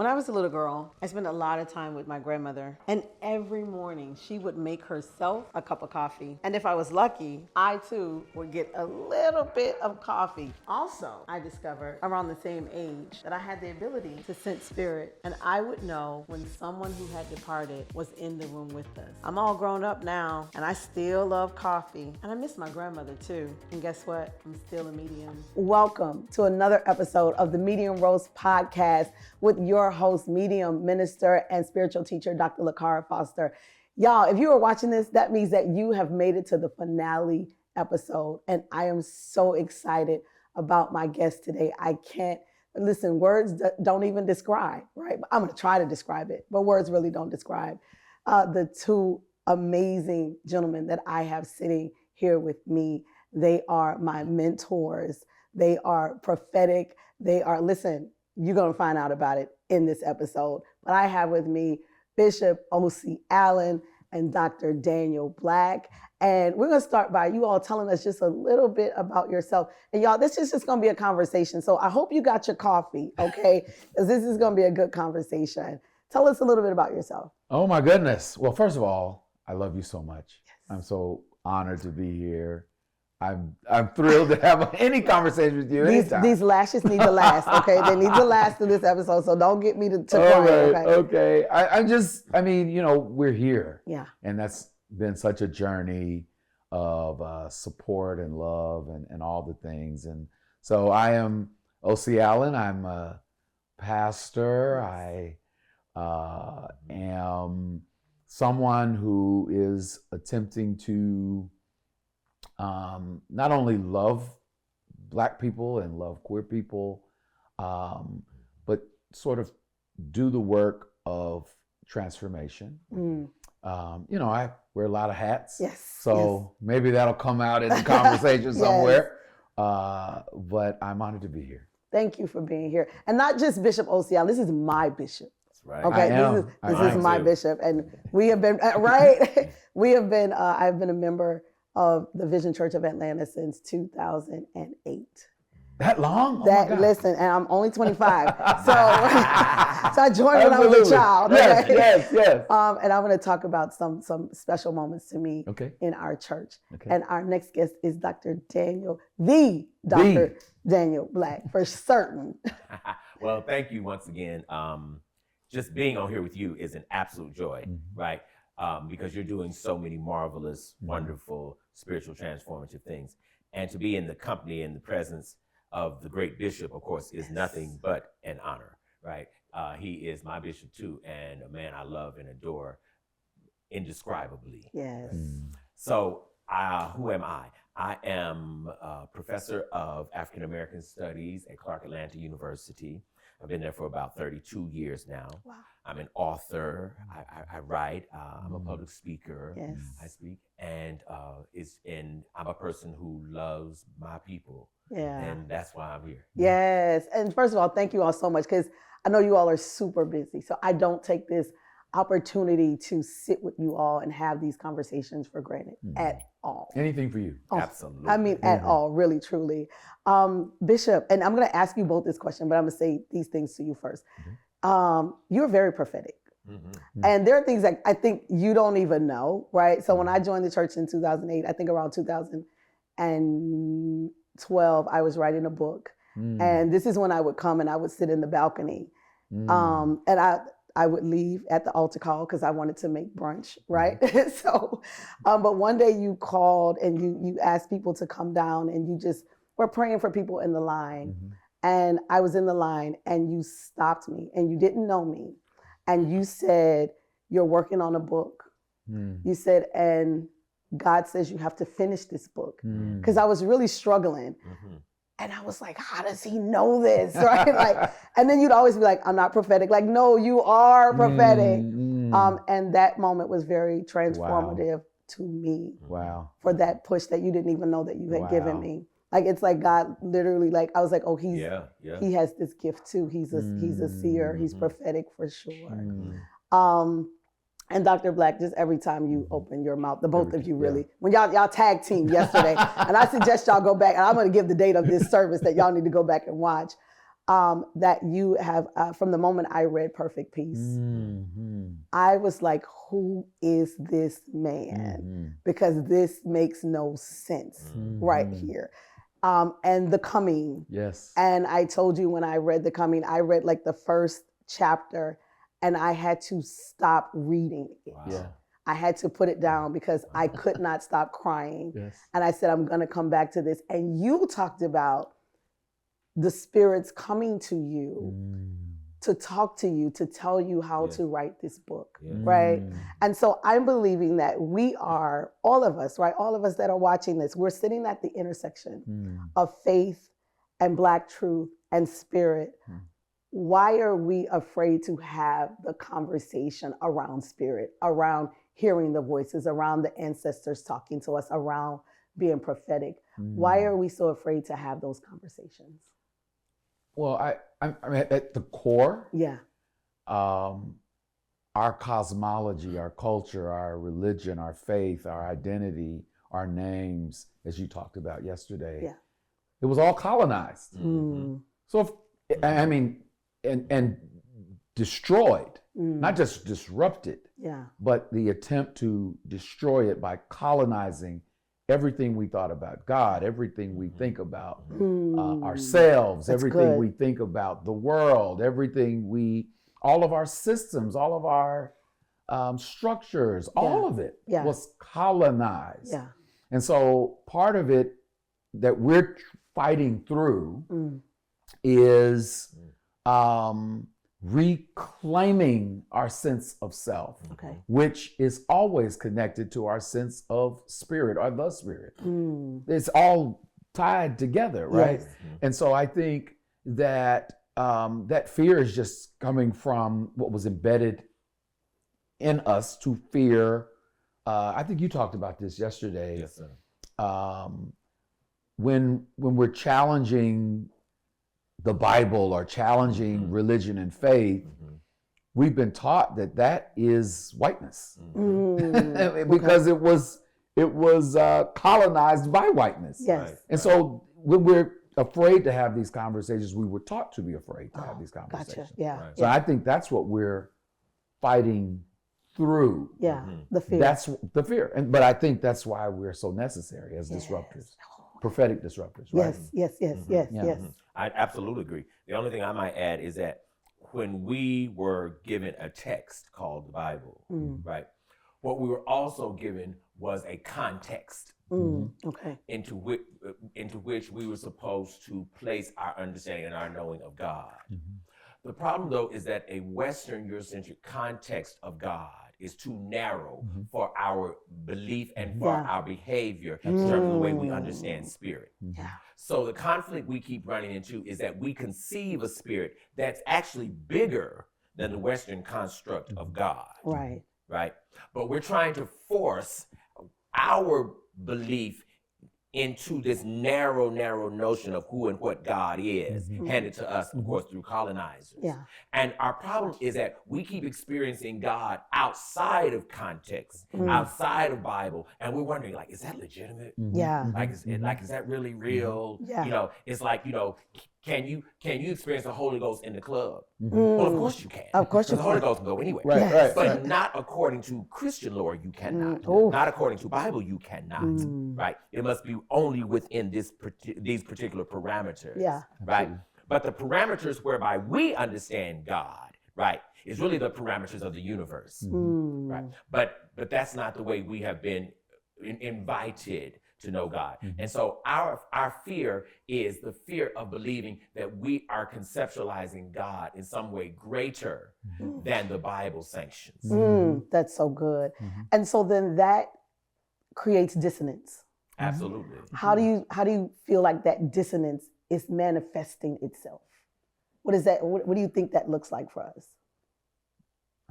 When I was a little girl, I spent a lot of time with my grandmother, and every morning she would make herself a cup of coffee. And if I was lucky, I too would get a little bit of coffee. Also, I discovered around the same age that I had the ability to sense spirit, and I would know when someone who had departed was in the room with us. I'm all grown up now, and I still love coffee, and I miss my grandmother too. And guess what? I'm still a medium. Welcome to another episode of the Medium Roast Podcast with your host, medium, minister, and spiritual teacher, Dr. Lakara Foster. Y'all, if you are watching this, that means that you have made it to the finale episode, and I am so excited about my guest today. I can't, listen, words don't even describe, right? I'm gonna try to describe it, but words really don't describe the two amazing gentlemen that I have sitting here with me. They are my mentors. They are prophetic. They are, listen, you're going to find out about it in this episode. But I have with me Bishop O.C. Allen and Dr. Daniel Black. And we're going to start by you all telling us just a little bit about yourself. And y'all, this is just going to be a conversation. So I hope you got your coffee, okay? Because this is going to be a good conversation. Tell us a little bit about yourself. Oh my goodness. Well, first of all, I love you so much. Yes. I'm so honored to be here. I'm thrilled to have any conversation with you anytime. These lashes need to last, okay? They need to last through this episode, so don't get me to cry, okay? I mean, you know, we're here. Yeah. And that's been such a journey of support and love and all the things. And so I am O.C. Allen. I'm a pastor. I am someone who is attempting to not only love Black people and love queer people, but sort of do the work of transformation. You know, I wear a lot of hats, so maybe that'll come out in the conversation somewhere. But I'm honored to be here. Thank you for being here. And not just Bishop O.C. Allen, this is my bishop. Right. Okay, this is my bishop. And we have been, right? We have been, I've been a member of the Vision Church of Atlanta since 2008. That long? Listen, and I'm only 25. So I joined when I was a child. Yes, okay? yes. And I'm going to talk about some special moments to me in our church. Okay. And our next guest is Dr. Daniel Black, for certain. Well, thank you once again. Just being on here with you is an absolute joy, right? Because you're doing so many marvelous, wonderful, spiritual, transformative things. And to be in the company and the presence of the great bishop, of course, is nothing but an honor, right? He is my bishop too, and a man I love and adore indescribably. Yes. So who am I? I am a professor of African American Studies at Clark Atlanta University. I've been there for about 32 years now. Wow. I'm an author. I write. I'm a public speaker. Yes. I speak, and I'm a person who loves my people. Yeah. And that's why I'm here. Yes. And first of all, thank you all so much, because I know you all are super busy. So I don't take this opportunity to sit with you all and have these conversations for granted at all. Anything for you. Oh, absolutely. I mean, at all, really, truly. Bishop, and I'm going to ask you both this question, but I'm going to say these things to you first. You're very prophetic. And there are things that I think you don't even know, right? So when I joined the church in 2008, I think around 2012, I was writing a book. And this is when I would come and I would sit in the balcony. And I would leave at the altar call because I wanted to make brunch, right? So, but one day you called and you asked people to come down, and you just were praying for people in the line. And I was in the line, and you stopped me, and you didn't know me. And you said, you're working on a book. You said, and God says you have to finish this book. Because I was really struggling. And I was like, how does he know this, right? Like, and then you'd always be like, I'm not prophetic. Like, no, you are prophetic. And that moment was very transformative to me. Wow. For that push that you didn't even know that you had given me. Like, it's like God literally, like, I was like, oh, he has this gift too. He's a seer. He's prophetic for sure. And Dr. Black, just every time you open your mouth, the both of you really, when y'all tag team yesterday, and I suggest y'all go back, and I'm going to give the date of this service that y'all need to go back and watch. that you have, from the moment I read Perfect Peace, Mhm. I was like, who is this man? Mhm. Because this makes no sense right Mhm. here. And The Coming. Yes. And I told you when I read The Coming, I read like the first chapter and I had to stop reading it. Wow. Yeah. I had to put it down because I could not stop crying. Yes. And I said, I'm going to come back to this. And you talked about the spirits coming to you to talk to you, to tell you how Yes. to write this book, Yes. right? And so I'm believing that we are, all of us, right? All of us that are watching this, we're sitting at the intersection of faith and Black truth and spirit. Why are we afraid to have the conversation around spirit, around hearing the voices, around the ancestors talking to us, around being prophetic? Why are we so afraid to have those conversations? Well, I mean, at the core, Yeah. Our cosmology, our culture, our religion, our faith, our identity, our names, as you talked about yesterday, Yeah. it was all colonized. So, I mean, and destroyed, not just disrupted, Yeah. but the attempt to destroy it by colonizing everything we thought about God, everything we think about ourselves, That's everything good. we think about the world, all of our systems, all of our structures, all of it was colonized. Yeah. And so part of it that we're fighting through is reclaiming our sense of self, Okay. which is always connected to our sense of spirit or the spirit. It's all tied together, right? Yes. And so I think that that fear is just coming from what was embedded in us to fear. I think you talked about this yesterday. Yes, sir. When we're challenging the Bible or challenging religion and faith, we've been taught that is whiteness because it was colonized by whiteness. Yes. Right. And so when we're afraid to have these conversations, we were taught to be afraid to have these Gotcha. conversations. Yeah. Right. So I think that's what we're fighting through. Yeah. The fear. That's the fear. But I think that's why we're so necessary as disruptors, prophetic disruptors, right? Yes. Yes. I absolutely agree. The only thing I might add is that when we were given a text called the Bible, right, what we were also given was a context Okay. into which we were supposed to place our understanding and our knowing of God. The problem, though, is that a Western Eurocentric context of God is too narrow for our belief and for our behavior in terms of the way we understand spirit. Yeah. So the conflict we keep running into is that we conceive a spirit that's actually bigger than the Western construct of God. Right. Right? But we're trying to force our belief into this narrow notion of who and what God is, handed to us, of course, through colonizers. Yeah. And our problem is that we keep experiencing God outside of context, outside of Bible, and we're wondering, like, is that legitimate? Yeah. Is that really real? Yeah. You know, it's like, you know, can you experience the Holy Ghost in the club? Well, of course you can. Of course you the Holy can. Ghost can go anywhere. Right, Yes. But not according to Christian lore, you cannot. Oof. Not according to Bible, you cannot. Right? It must be only within these particular parameters. Yeah. Right? But the parameters whereby we understand God, right, is really the parameters of the universe. Right? But that's not the way we have been invited to know God. And so our fear is the fear of believing that we are conceptualizing God in some way greater than the Bible sanctions. That's so good. And so then that creates dissonance. Absolutely. How do you feel like that dissonance is manifesting itself? What is that? What do you think that looks like for us?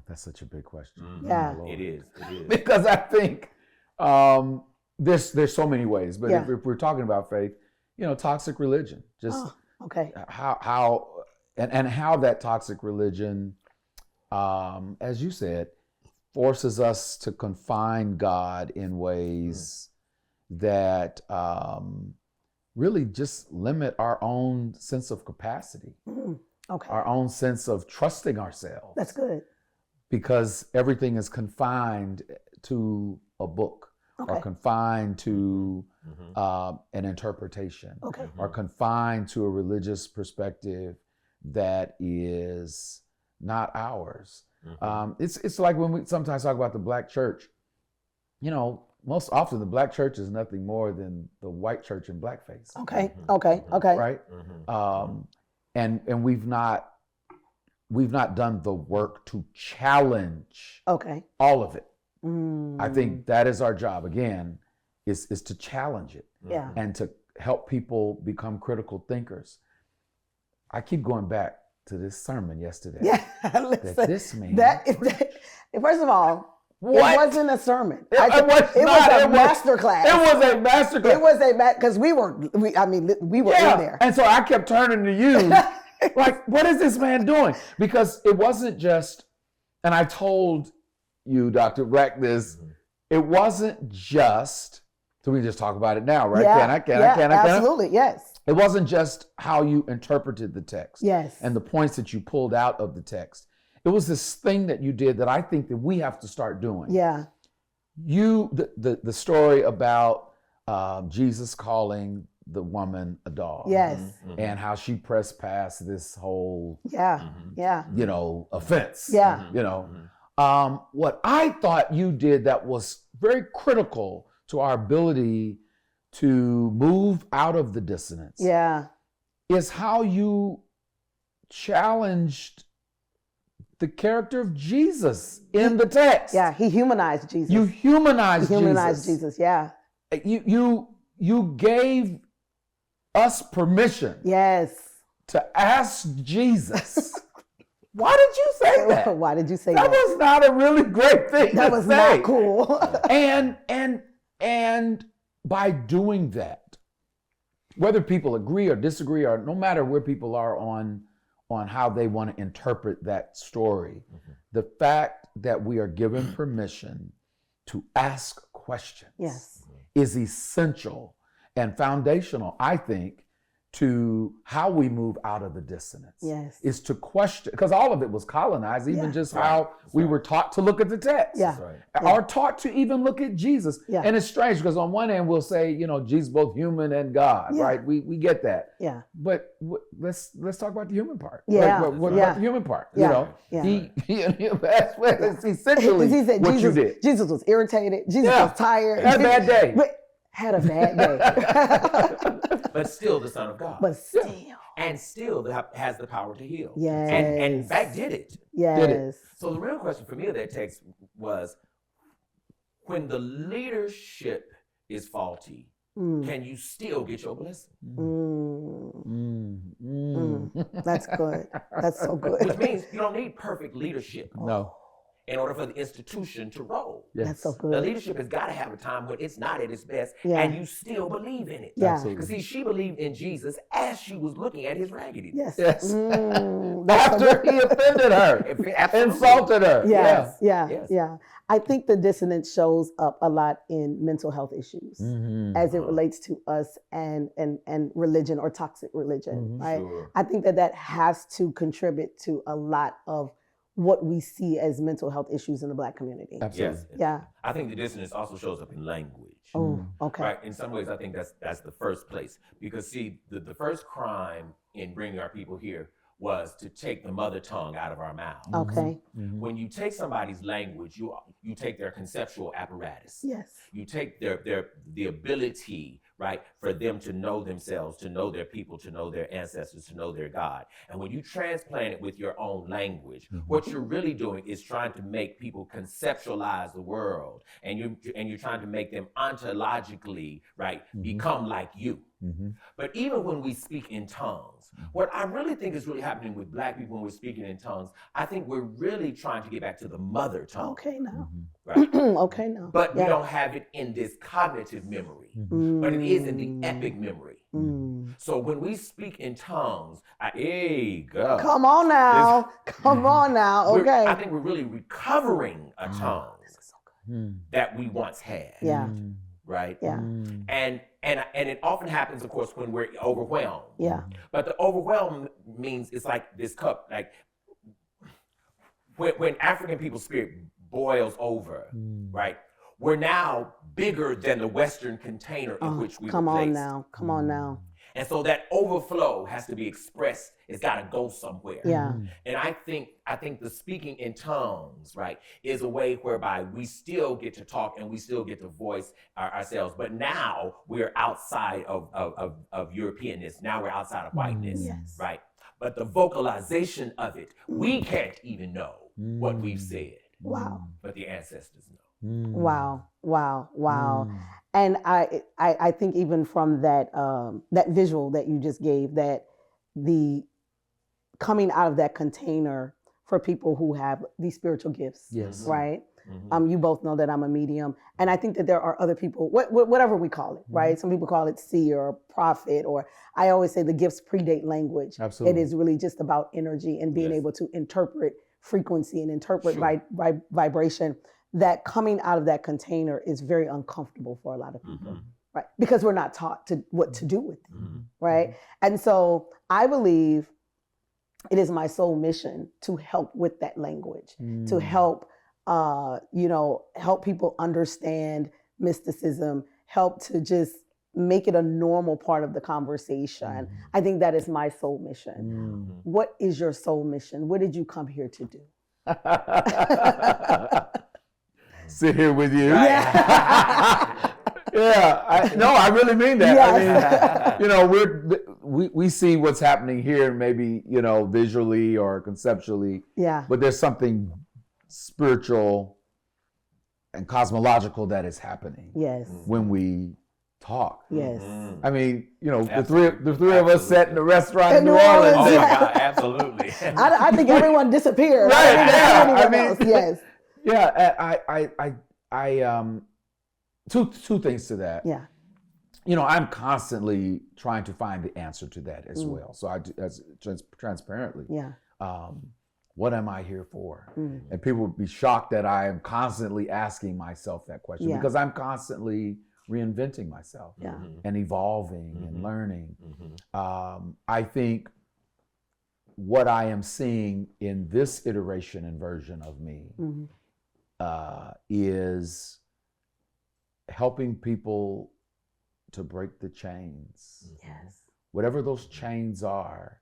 That's such a big question. Yeah. It is. Because I think there's so many ways, but if we're talking about faith, you know, toxic religion, just Okay. how that toxic religion, as you said, forces us to confine God in ways that really just limit our own sense of capacity, Okay. our own sense of trusting ourselves. That's good. Because everything is confined to a book, Okay. or confined to an interpretation, Okay. or confined to a religious perspective that is not ours. It's like when we sometimes talk about the Black church. You know, most often the Black church is nothing more than the white church in blackface. Okay. Okay. Okay. Right? And we've not done the work to challenge Okay. all of it. I think that is our job, again, is to challenge it Yeah. and to help people become critical thinkers. I keep going back to this sermon yesterday. Yeah. Listen, That this man. First of all, What? it wasn't a sermon. It was a master class. It was a master class. It was because we were in there. And so I kept turning to you like, what is this man doing? Because it wasn't just, and I told you, Dr. Breck, this, it wasn't just, so we can just talk about it now, right? Yeah, Can I? Absolutely, yes. It wasn't just how you interpreted the text. Yes. And the points that you pulled out of the text. It was this thing that you did that I think that we have to start doing. Yeah. The story about Jesus calling the woman a dog. Yes. And how she pressed past this whole, Yeah. Yeah. offense. Yeah. What I thought you did that was very critical to our ability to move out of the dissonance. Yeah. Is how you challenged the character of Jesus in the text. Yeah. He humanized Jesus. You humanized Jesus. Yeah. You gave us permission. Yes. To ask Jesus. Why did you say that? Why did you say that? That was not a really great thing. That was say. not cool. and by doing that, whether people agree or disagree, or no matter where people are on how they want to interpret that story, the fact that we are given permission to ask questions is essential and foundational, I think, to how we move out of the dissonance. Yes. Is to question, because all of it was colonized, even just how we were taught to look at the text. Yeah. Or taught to even look at Jesus. Yeah. And it's strange because on one end we'll say, Jesus both human and God, right? We get that. Yeah. But let's talk about the human part. Yeah. What about the human part? Yeah. That's essentially he said what Jesus, you did. Jesus was irritated. Jesus was tired. Had a bad day. Had a bad day. But still the Son of God. But still. And still has the power to heal. Yes. And in fact did it. Yes. Did it. So the real question for me of that text was, when the leadership is faulty, can you still get your blessing? That's good. That's so good. Which means you don't need perfect leadership. No. In order for the institution to roll. Yes. That's so The good. leadership has got to have a time when it's not at its best, Yeah. and you still believe in it. Yeah. Because see, she believed in Jesus as she was looking at his raggediness. Yes. Yes. That's so After good. he offended her, Absolutely. insulted her. Yes. Yes. Yeah. I think the dissonance shows up a lot in mental health issues as it relates to us and religion or toxic religion, right? Sure. I think that has to contribute to a lot of what we see as mental health issues in the Black community. Absolutely. Yes. Yeah. I think the dissonance also shows up in language. Oh, okay. Right. In some ways, I think that's the first place. Because see, the first crime in bringing our people here was to take the mother tongue out of our mouths. Okay. When you take somebody's language, you take their conceptual apparatus. Yes. You take the ability, right, for them to know themselves, to know their people, to know their ancestors, to know their God. And when you transplant it with your own language, what you're really doing is trying to make people conceptualize the world, and you're trying to make them ontologically, right, become like you. But even when we speak in tongues, what I really think is really happening with Black people when we're speaking in tongues, I think we're really trying to get back to the mother tongue. Okay now. Right? Okay now. But we don't have it in this cognitive memory, but it is in the epic memory. So when we speak in tongues, God. Come on now. Come on now. Okay. I think we're really recovering a tongue that we once had. Yeah. right? Yeah. And it often happens, of course, when we're overwhelmed. Yeah. But the overwhelm means it's like this cup, like when African people's spirit boils over, right? We're now bigger than the Western container in which we were Come on placed. now. Come on now. And so that overflow has to be expressed. It's got to go somewhere. Yeah. And I think the speaking in tongues, right, is a way whereby we still get to talk and we still get to voice ourselves. But now we're outside of Europeanness. Now we're outside of whiteness, Yes. right? But the vocalization of it, we can't even know what we've said. Wow. But the ancestors know. Wow. Wow. Wow. And I think even from that that visual that you just gave, that the coming out of that container for people who have these spiritual gifts, Yes. right? You both know that I'm a medium, and I think that there are other people, whatever we call it, right? Some people call it seer or prophet, or I always say the gifts predate language. Absolutely. It is really just about energy and being Yes. able to interpret frequency and interpret Sure. vibration. That coming out of that container is very uncomfortable for a lot of people, right? Because we're not taught what to do with it, right? And so I believe it is my soul mission to help with that language, to help, help people understand mysticism, help to just make it a normal part of the conversation. I think that is my soul mission. What is your soul mission? What did you come here to do? Sit here with you. Yeah. I really mean that. Yes. I mean, we see what's happening here, maybe, visually or conceptually. Yeah. But there's something spiritual and cosmological that is happening Yes. when we talk. Yes. I mean, the Absolutely. three of us sat in the restaurant in New New Orleans. Orleans. Oh my Yeah. God, absolutely. I think everyone disappeared. Right, I didn't yeah. see anyone I mean- else. Yes. Yeah, I two things to that. Yeah. I'm constantly trying to find the answer to that as well. So I do, as transparently. Yeah. What am I here for? And people would be shocked that I am constantly asking myself that question Yeah. because I'm constantly reinventing myself Yeah. and evolving and learning. I think what I am seeing in this iteration and version of me is helping people to break the chains. Yes. Whatever those chains are,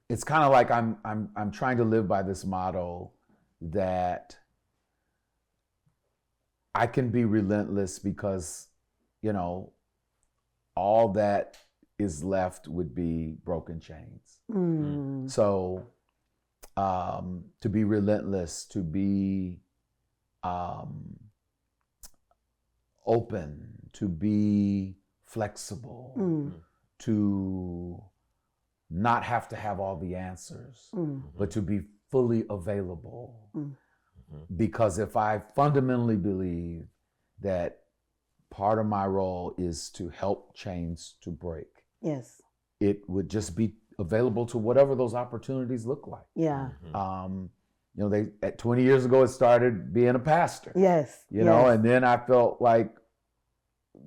it's kind of like I'm trying to live by this motto that I can be relentless because, all that is left would be broken chains. So to be relentless, to be open, to be flexible, to not have to have all the answers, but to be fully available. Because if I fundamentally believe that part of my role is to help chains to break, Yes. it would just be available to whatever those opportunities look like. Yeah. They at 20 years ago it started being a pastor. Yes. And then I felt like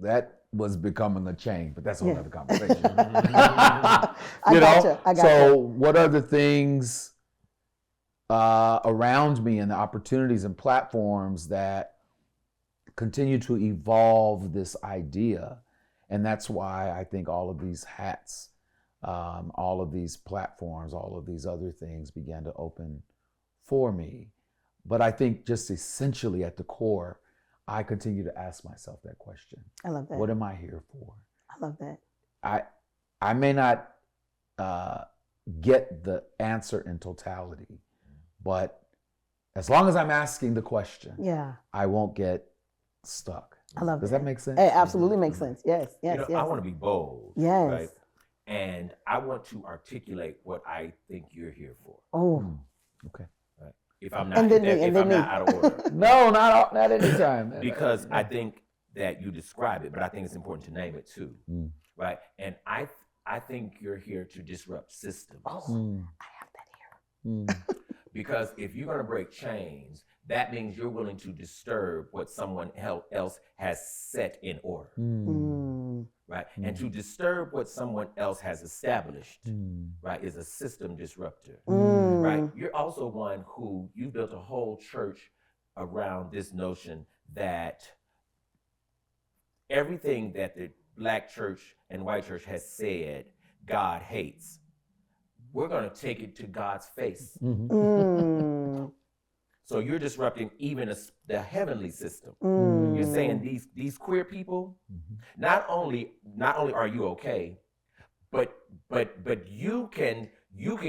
that was becoming a chain, but that's a whole other conversation. I gotcha. So what are the things around me and the opportunities and platforms that continue to evolve this idea? And that's why I think all of these hats, all of these platforms, all of these other things began to open for me. But I think just essentially at the core, I continue to ask myself that question. I love that. What am I here for? I love that. I may not get the answer in totality, but as long as I'm asking the question, I won't get stuck. I love Does that make sense? It absolutely makes sense. Yes. Yes. I want to be bold. Yes. Right? And I want to articulate what I think you're here for. Oh. Okay. Right? If I'm not, And then me, if and then I'm me. not out of order. No, not anytime. Because I think that you describe it, but I think it's important to name it too. Right? And I think you're here to disrupt systems. Oh. I have that here. Because if you're going to break chains, that means you're willing to disturb what someone else has set in order. Right? And to disturb what someone else has established, right, is a system disruptor. Right? You're also one who you built a whole church around this notion that everything that the Black church and white church has said God hates, we're going to take it to God's face. So you're disrupting even the heavenly system. You're saying these queer people, not only are you okay, but you can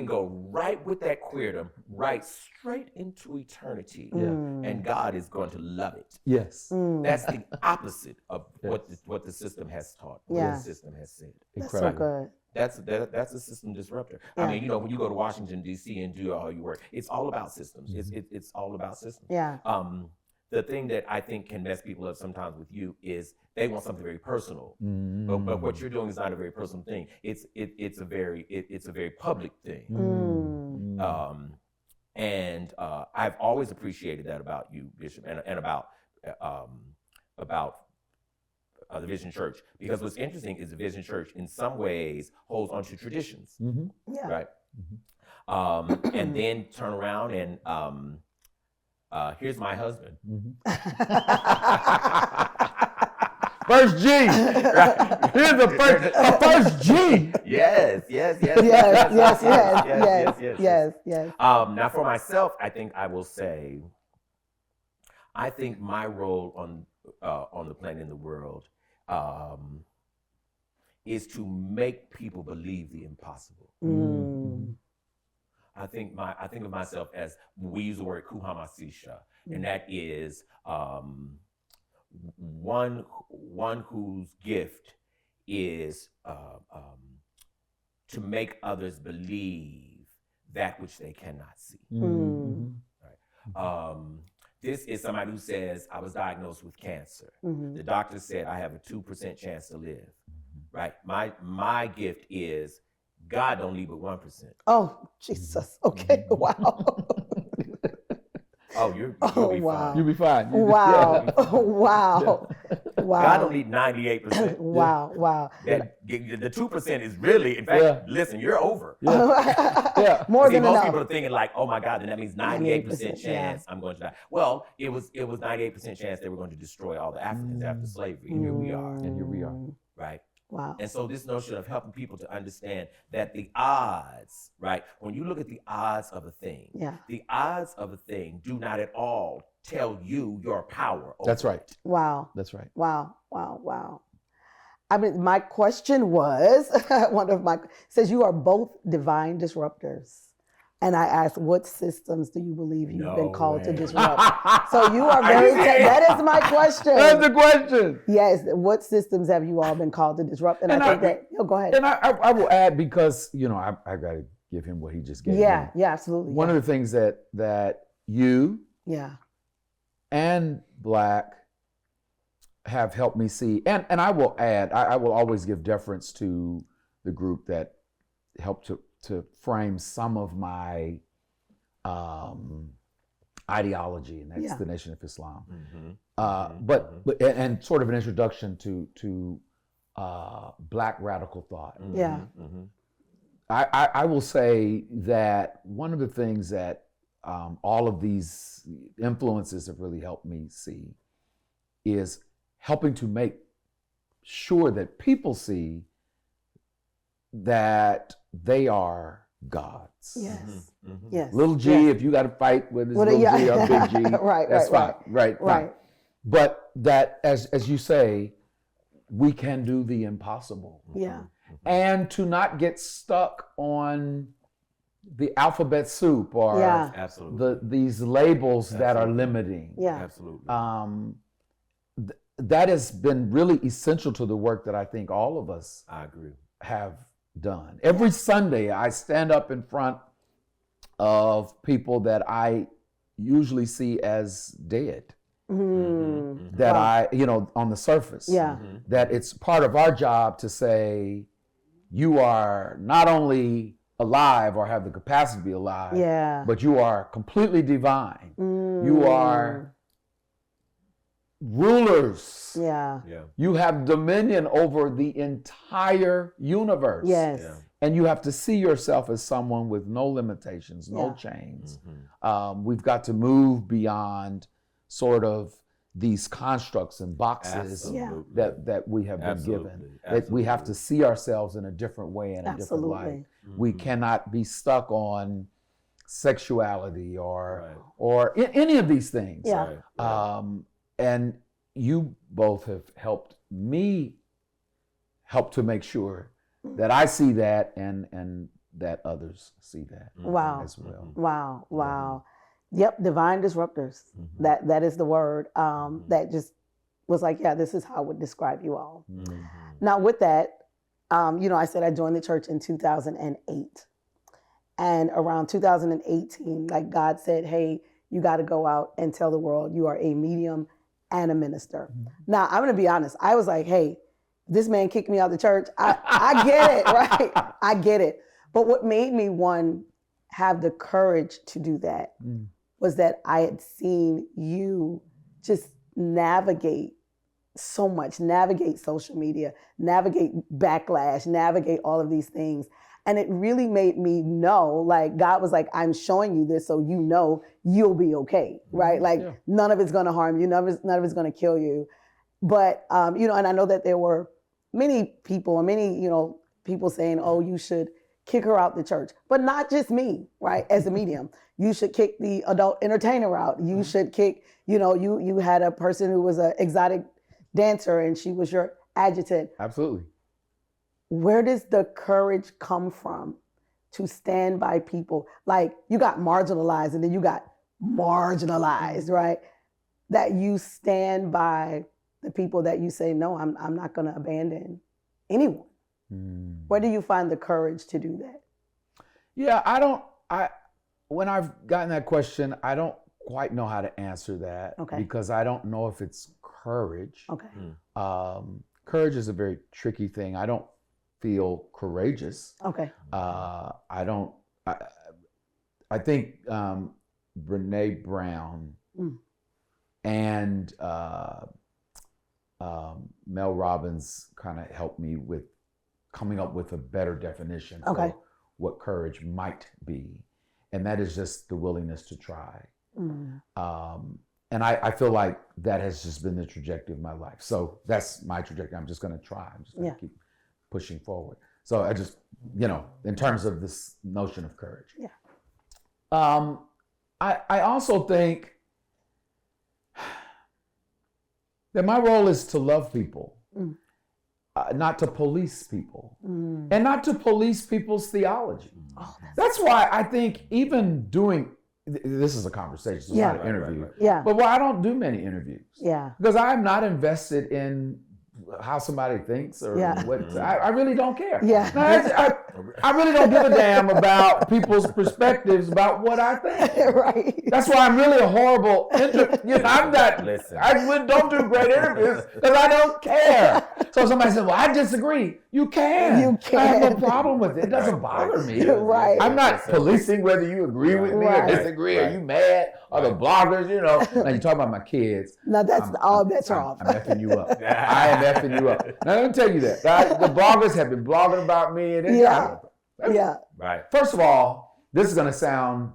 go right with that queerdom, right straight into eternity, and God is going to love it. Yes. That's the opposite of what the system has taught, what the system has said. That's so good. That's a system disruptor. I mean, when you go to Washington D.C. and do all your work, it's all about systems. It's all about systems. Yeah. The thing that I think can mess people up sometimes with you is they want something very personal, but what you're doing is not a very personal thing. It's a very public thing. And I've always appreciated that about you, Bishop, and about the Vision Church, because what's interesting is the Vision Church in some ways holds onto traditions, right? And then turn around and here's my husband. First G. Right. Here's the first G. Yes. Now for myself, I think I will say, I think my role on the planet in the world is to make people believe the impossible. I think of myself as, we use the word kuhamasisha, and that is one whose gift is to make others believe that which they cannot see. Right? This is somebody who says, I was diagnosed with cancer. The doctor said I have a 2% chance to live. Right? My gift is, God don't leave with 1%. Oh, Jesus. Okay. Wow. You'll be fine. You'll be fine. Wow. Wow. Wow. God don't need 98%. Wow. The 2% is really, in fact, listen, you're over. More than most enough. people are thinking like, oh my God, then that means 98% chance I'm going to die. Well, it was 98% chance they were going to destroy all the Africans after slavery. And here we are. Right? Wow. And so this notion of helping people to understand that the odds, right? When you look at the odds of a thing, the odds of a thing do not at all tell you your power over That's right. it. Wow. That's right. Wow. I mean, my question was, says you are both divine disruptors. And I asked, what systems do you believe you've been called to disrupt? So you are very, that is my question. That's the question. Yes, what systems have you all been called to disrupt? And I think that, go ahead. And I will add, because, I got to give him what he just gave me. Yeah, absolutely. One of the things that you and Black have helped me see, and I will add, I will always give deference to the group that helped to frame some of my ideology, and that's the Nation of Islam. But and sort of an introduction to Black radical thought. I will say that one of the things that all of these influences have really helped me see is helping to make sure that people see that they are gods. Yes. Little G, if you got to fight with this little G or big G, that's fine. Right. But that, as you say, we can do the impossible. And to not get stuck on the alphabet soup or these labels that are limiting. That has been really essential to the work that I think all of us have done. Every Sunday, I stand up in front of people that I usually see as dead. That I, on the surface, that it's part of our job to say, you are not only alive or have the capacity to be alive, but you are completely divine. You are rulers. Yeah. Yeah. You have dominion over the entire universe. Yes. Yeah. And you have to see yourself as someone with no limitations, no Yeah. chains. Mhm. We've got to move beyond sort of these constructs and boxes Absolutely. that we have been given. Absolutely. That we have to see ourselves in a different way, in a different light. Absolutely. We Mhm. cannot be stuck on sexuality or Right. any of these things. Yeah. Right. Right. And you both have helped me help to make sure that I see that and that others see that Wow. as well. Wow. Wow. Yep. Divine disruptors. Mhm. That is the word. That just was like, yeah, this is how I would describe you all. Mhm. Now, with that, I said I joined the church in 2008. And around 2018, like God said, hey, you got to go out and tell the world you are a medium and a minister. Now, I'm going to be honest. I was like, hey, this man kicked me out of the church. I get it, right? I get it. But what made me, one, have the courage to do that was that I had seen you just navigate so much, navigate social media, navigate backlash, navigate all of these things. And it really made me know, like, God was like, I'm showing you this so you know you'll be okay, right? Like, none of it's going to harm you. None of it's going to kill you. But, and I know that there were many people people saying, oh, you should kick her out the church. But not just me, right? As a medium. You should kick the adult entertainer out. You should kick, you had a person who was an exotic dancer and she was your adjutant. Absolutely. Where does the courage come from to stand by people? Like, you got marginalized and then you got marginalized, right? That you stand by the people that you say, no, I'm not going to abandon anyone. Where do you find the courage to do that? Yeah, when I've gotten that question, I don't quite know how to answer that because I don't know if it's courage. Okay. Courage is a very tricky thing. I don't feel courageous. Okay. I think Brene Brown and Mel Robbins kind of helped me with coming up with a better definition for what courage might be. And that is just the willingness to try. And I feel like that has just been the trajectory of my life. So that's my trajectory. I'm just going to try. I'm just going to keep pushing forward. So I just, in terms of this notion of courage. Yeah. I also think that my role is to love people, not to police people, and not to police people's theology. That's why I think even doing, this is a conversation, it's not an interview, but why I don't do many interviews. Because I'm not invested in how somebody thinks or what. I really don't care. I really don't give a damn about people's perspectives about what I think. Right. That's why I'm really a horrible I'm not. Listen. I don't do great interviews because I don't care. So somebody says, "Well, I disagree." You can. You can. I have no problem with it. It doesn't bother me. Right. I'm not policing whether you agree with me or disagree. Are you mad? Or the bloggers, Now you talk about my kids. No, that's all bets are off. I'm effing you up. I am effing you up. Now let me tell you that. The bloggers have been blogging about me. And Right. First of all, this is going to sound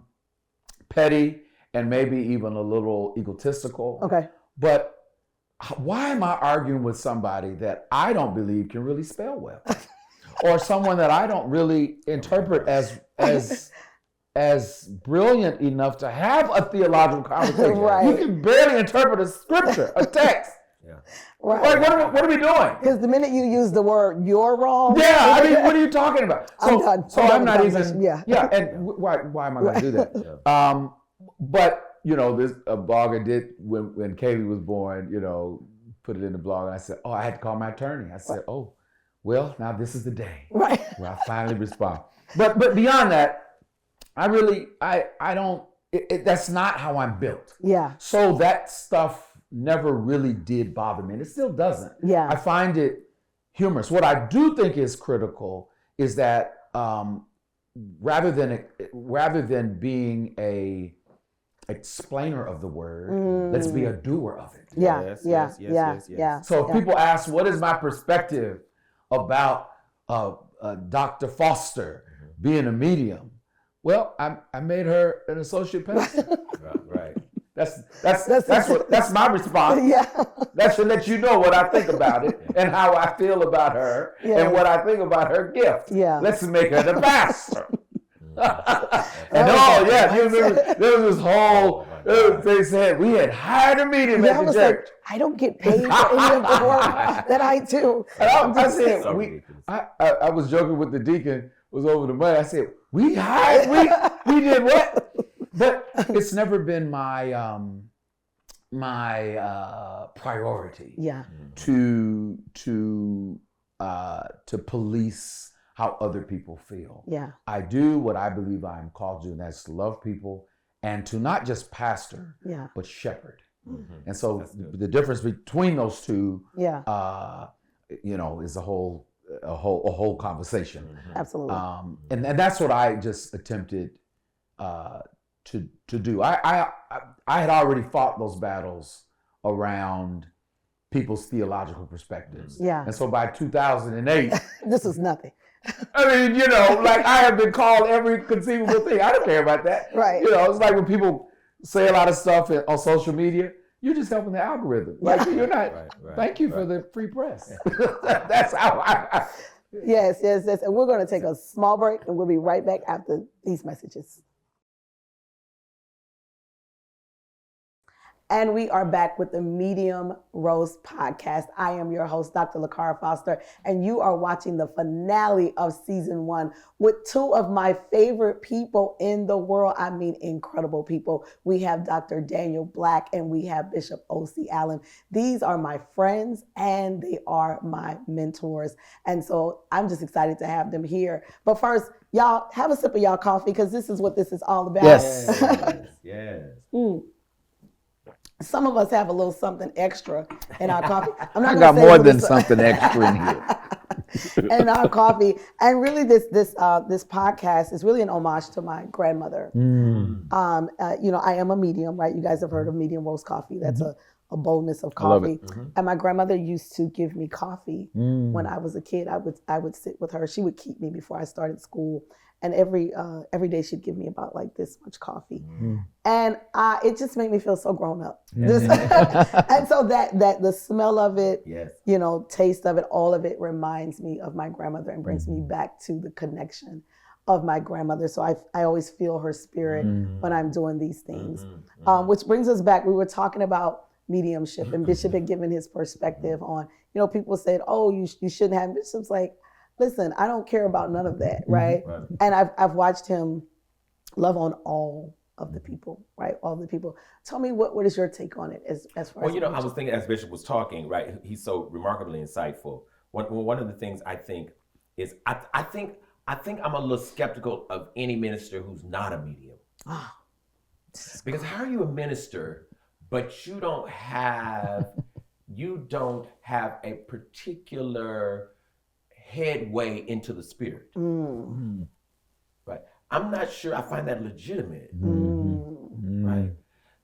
petty and maybe even a little egotistical. Okay. But why am I arguing with somebody that I don't believe can really spell well? Or someone that I don't really interpret as brilliant enough to have a theological conversation. Right. You can barely interpret a scripture, a text. Right. Like, what are we doing? Because the minute you use the word "you're wrong," I mean, what are you talking about? I'm done. I'm not even. And why am I going to do that? But this a blogger did when Kaylee was born. Put it in the blog, and I said, I had to call my attorney. I said, well, now this is the day where I finally respond. But beyond that, I really I don't. That's not how I'm built. Yeah. So that stuff never really did bother me, and it still doesn't. Yeah. I find it humorous. What I do think is critical is that rather than being explainer of the word. Let's be a doer of it. Yes. So if people ask, what is my perspective about Dr. Foster being a medium? Well, I made her an associate pastor. Right. That's my response. That should let you know what I think about it and how I feel about her and what I think about her gift. Let's make her the pastor. And you remember there was this whole they said we had hired a medium at the church. Like, I don't get paid for any of the work that I do. And I said, I was joking with the deacon, was over the money. I said, we did what? But it's never been my priority to police how other people feel. I do what I believe I am called to, and that's to love people and to not just pastor, but shepherd. And so the difference between those two, is a whole conversation. Absolutely. And that's what I just attempted to do. I had already fought those battles around people's theological perspectives. And so by 2008, this is nothing. I mean, I have been called every conceivable thing. I don't care about that. Right. It's like when people say a lot of stuff on social media, you're just helping the algorithm. Like you're not. Thank you for the free press. That's how I. Yes. And we're going to take a small break, and we'll be right back after these messages. And we are back with the Medium Roast podcast. I am your host, Dr. Lakara Foster, and you are watching the finale of season 1 with two of my favorite people in the world. I mean, incredible people. We have Dr. Daniel Black and we have Bishop O.C. Allen. These are my friends and they are my mentors. And so I'm just excited to have them here. But first, y'all have a sip of y'all coffee because this is what this is all about. Yes. Some of us have a little something extra in our coffee. I got more than something extra in here. In our coffee. And really this podcast is really an homage to my grandmother. I am a medium, right? You guys have heard of medium roast coffee. That's a boldness of coffee. And my grandmother used to give me coffee when I was a kid. I would sit with her. She would keep me before I started school. And every day she'd give me about like this much coffee. And it just made me feel so grown up. And so that the smell of it, taste of it, all of it reminds me of my grandmother and brings me back to the connection of my grandmother. So I always feel her spirit when I'm doing these things. Which brings us back, we were talking about mediumship and Bishop had given his perspective on, people said, oh, you shouldn't have. Bishop's like, listen, I don't care about none of that, right? And I've watched him love on all of the people, right? All the people. Tell me, what is your take on it as far as? Well, I was thinking as Bishop was talking, right? He's so remarkably insightful. One of the things I think is I think I'm a little skeptical of any minister who's not a medium. Because how are you a minister, but you don't have a particular headway into the spirit, right? I'm not sure I find that legitimate, right?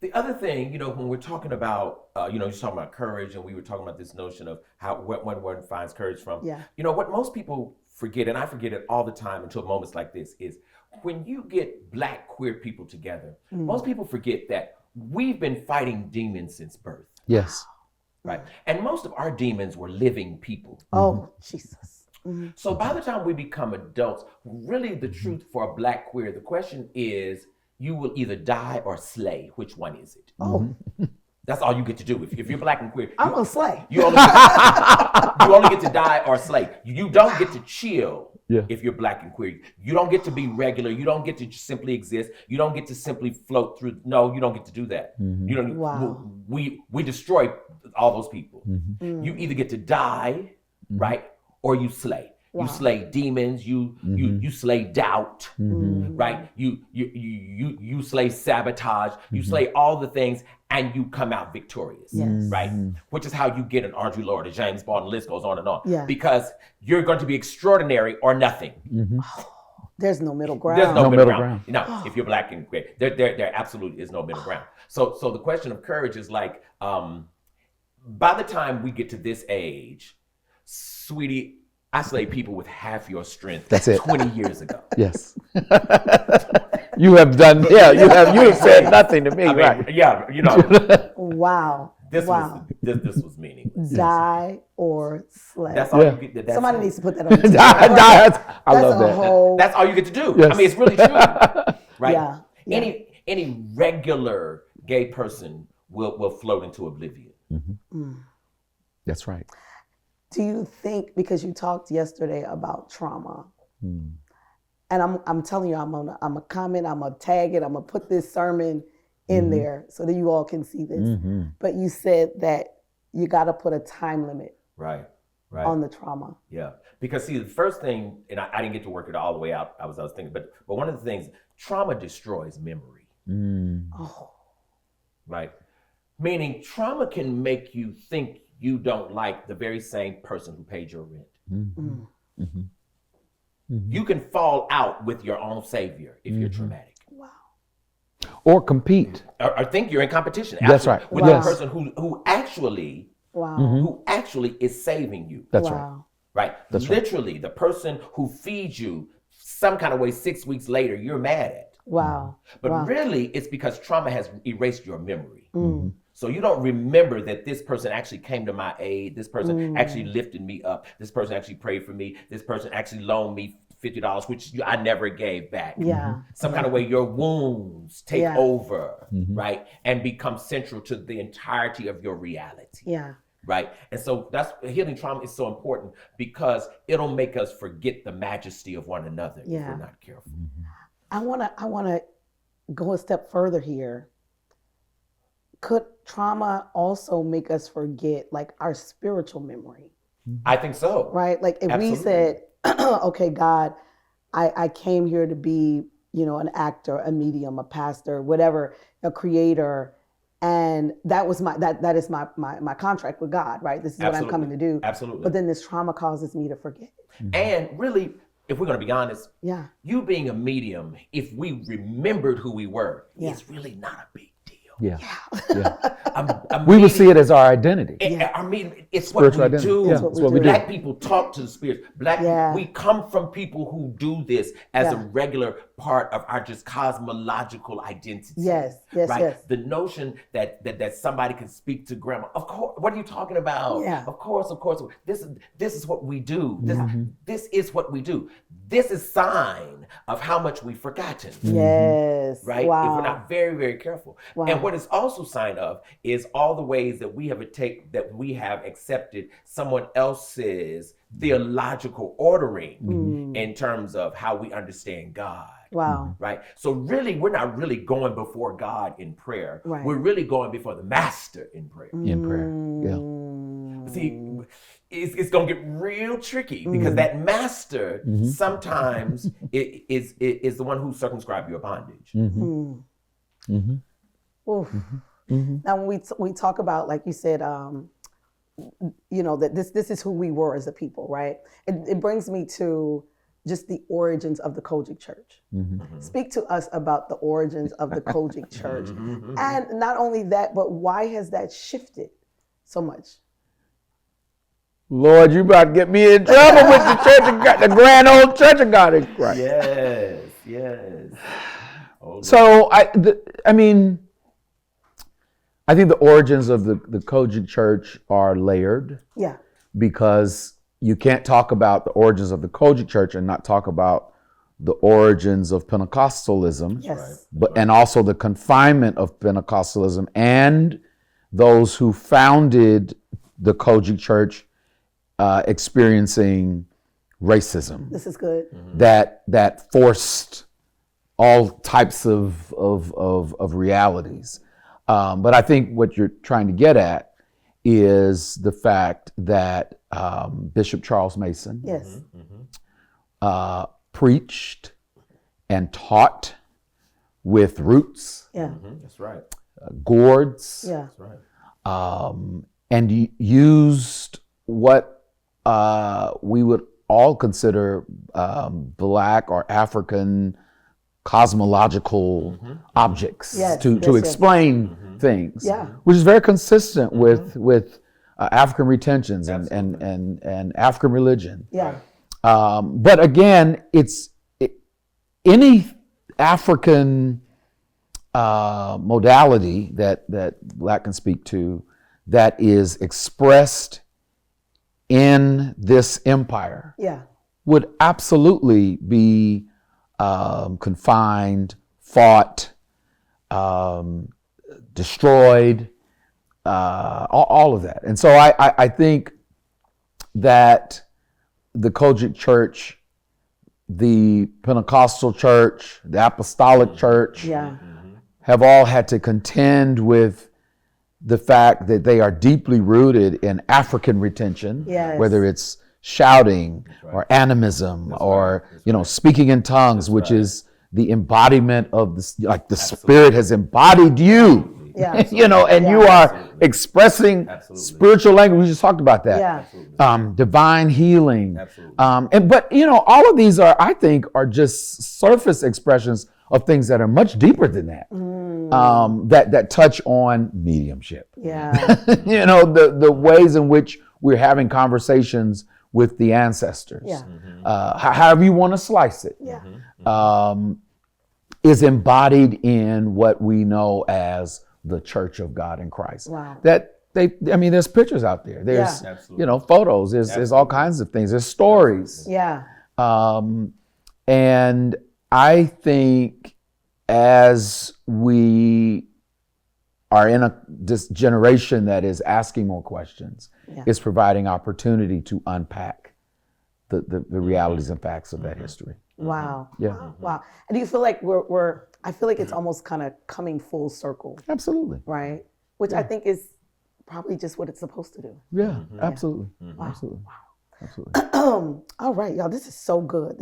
The other thing, when we're talking about, you're talking about courage, and we were talking about this notion of what one finds courage from. What most people forget, and I forget it all the time until moments like this, is when you get Black queer people together, most people forget that we've been fighting demons since birth. Yes. Right? And most of our demons were living people. Oh, Jesus. So by the time we become adults, really the truth for a Black queer, the question is, you will either die or slay. Which one is it? That's all you get to do. If you're Black and queer, I'm gonna slay. You only get to die or slay. You don't get to chill if you're Black and queer. You don't get to be regular. You don't get to simply exist. You don't get to simply float through. No, you don't get to do that. You don't. Wow. We destroy all those people. You either get to die, right? Or you slay. Wow. You slay demons. You slay doubt, right? You slay sabotage. You slay all the things, and you come out victorious, right? Which is how you get an Audre Lorde, a James Bond, and the list goes on and on. Because you're going to be extraordinary or nothing. There's no middle There's ground. no No middle middle ground. No, if you're black and gray, there absolutely is no middle ground. So the question of courage is like, by the time we get to this age, sweetie, I slayed people with half your strength. That's it. 20 years ago. Yes. You have done, you have said nothing to me, I mean, right? yeah, Wow. this Wow. this was meaningless. Die or slay. That's all Yeah. you get. That's Somebody all- needs to put that on the I love that. whole, That's all you get to do. Yes. I mean, it's really true, right? Yeah, yeah. Any regular gay person will float into oblivion. That's right. Do you think, because you talked yesterday about trauma, Mm. and I'm telling you, I'm gonna comment, I'm gonna tag it, I'm gonna put this sermon in there so that you all can see this. Mm-hmm. But you said that you got to put a time limit Right. Right. on the trauma. Yeah, because see, the first thing, and I didn't get to work it all the way out. I was thinking, but one of the things, trauma destroys memory, Mm. Oh, right? Meaning, trauma can make you think you don't like the very same person who paid your rent. Mm-hmm. Mm-hmm. Mm-hmm. You can fall out with your own savior if you're traumatic, wow. Or compete. or think you're in competition. That's absolutely, right. with Yes. the person who actually Wow. who actually is saving you. That's right. Wow. Right. That's right. Literally, the person who feeds you some kind of way 6 weeks later, you're mad at. Wow. But Wow. really, it's because trauma has erased your memory. Mm. So you don't remember that this person actually came to my aid. This person actually lifted me up. This person actually prayed for me. This person actually loaned me $50, which I never gave back. Yeah. Some kind of way your wounds take Yeah. over, right? And become central to the entirety of your reality. Yeah. Right. And so that's healing trauma is so important because it'll make us forget the majesty of one another if Yeah. we're not careful. I wanna go a step further here. Could trauma also make us forget like our spiritual memory? I think so. Right? Like if we Absolutely. said, okay, God, I came here to be, an actor, a medium, a pastor, whatever, a creator. And that was that is my contract with God, right? This is what I'm coming to do. Absolutely. But then this trauma causes me to forget. And really, if we're going to be honest, Yeah. you being a medium, if we remembered who we were, Yeah. it's really not a big deal. Yeah. We We would see it as our identity. I mean, it's Spiritual what we identity. do. Yeah, It's what it's what we do. Black people talk to the spirits. Yeah. We come from people who do this as a Yeah. regular part of our just cosmological identity. Yes, yes, right? yes. The notion that somebody can speak to grandma. Of course, what are you talking about? Yeah. Of course. This is what we do. Mm-hmm. This is what we do. This is sign of how much we've forgotten. Yes. Right? Wow. If we're not very, very careful. Wow. And what it's also sign of is all the ways that we have accepted someone else's theological ordering in terms of how we understand God. Wow. Right? So really, we're not really going before God in prayer. Right. We're really going before the master in prayer. In prayer. Yeah. Mm. See, it's going to get real tricky because that master sometimes is the one who circumscribes your bondage. Mm. Oof. Now, when we talk about, like you said, that this is who we were as a people, right? It brings me to just the origins of the Kojic Church. Speak to us about the origins of the Kojic Church. And not only that, but why has that shifted so much? Lord, you about to get me in trouble with the church of God, the grand old church of God in Christ. Yes. Oh, So I think the origins of the Kojic Church are layered Yeah. because you can't talk about the origins of the Kojic Church and not talk about the origins of Pentecostalism, Yes. and also the confinement of Pentecostalism and those who founded the Kojic Church experiencing racism This is good. that forced all types of realities. But I think what you're trying to get at is the fact that Bishop Charles Mason Yes. preached and taught with roots, Yeah. that's right. gourds, Yeah. That's right. and used what we would all consider Black or African cosmological objects to explain things, which is very consistent with African retentions and African religion. But again, any African modality that Black can speak to that is expressed in this empire would absolutely be confined, fought, destroyed, all of that. And so I think that the Kojic Church, the Pentecostal Church, the Apostolic Church have all had to contend with the fact that they are deeply rooted in African retention, whether it's shouting or animism or speaking in tongues, which is the embodiment of the Spirit has embodied you. And you are expressing spiritual language. We just talked about that. Divine healing. But all of these I think are just surface expressions of things that are much deeper than that. That touch on mediumship. The ways in which we're having conversations with the ancestors. However you want to slice it. Is embodied in what we know as the Church of God in Christ. That there's pictures out there. There's photos. There's all kinds of things. There's stories. And I think as we are in this generation that is asking more questions, it's providing opportunity to unpack the realities and facts of that history. Wow. Wow. And do you feel like I feel like it's almost kind of coming full circle. Absolutely. Right? Which I think is probably just what it's supposed to do. Absolutely. Wow. Absolutely. Wow. Absolutely. All right, y'all. This is so good.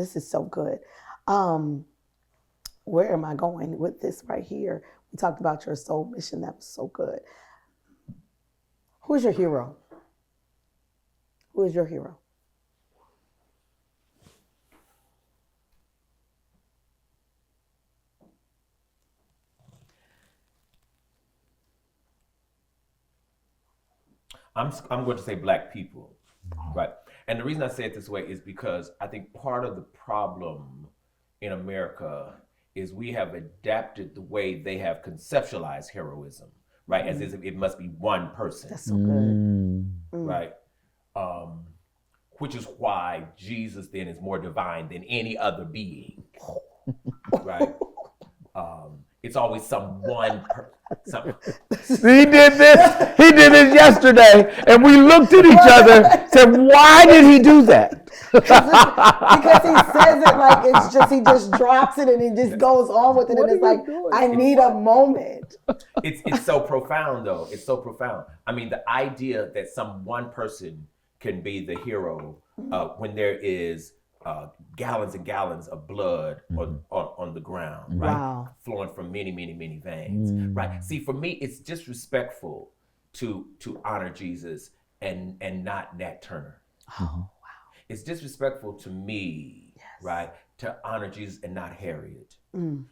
Where am I going with this right here? We talked about your soul mission. That was so good. Who is your hero? Who is your hero? I'm going to say Black people, right? And the reason I say it this way is because I think part of the problem in America is we have adapted the way they have conceptualized heroism, right? As if it must be one person. That's so good. Right? Which is why Jesus then is more divine than any other being, right? It's always some one person. He did this yesterday, and we looked at each other and said, why did he do that? Because he says it like it's just, he just drops it and he just goes on with it. And it's like, I need a moment. It's so profound, though. It's so profound. I mean, the idea that some one person can be the hero when there is gallons and gallons of blood on the ground, right? Wow. Flowing from many, many, many veins, right? See, for me, it's disrespectful to honor Jesus and not Nat Turner. Oh, wow. It's disrespectful to me, right, to honor Jesus and not Harriet,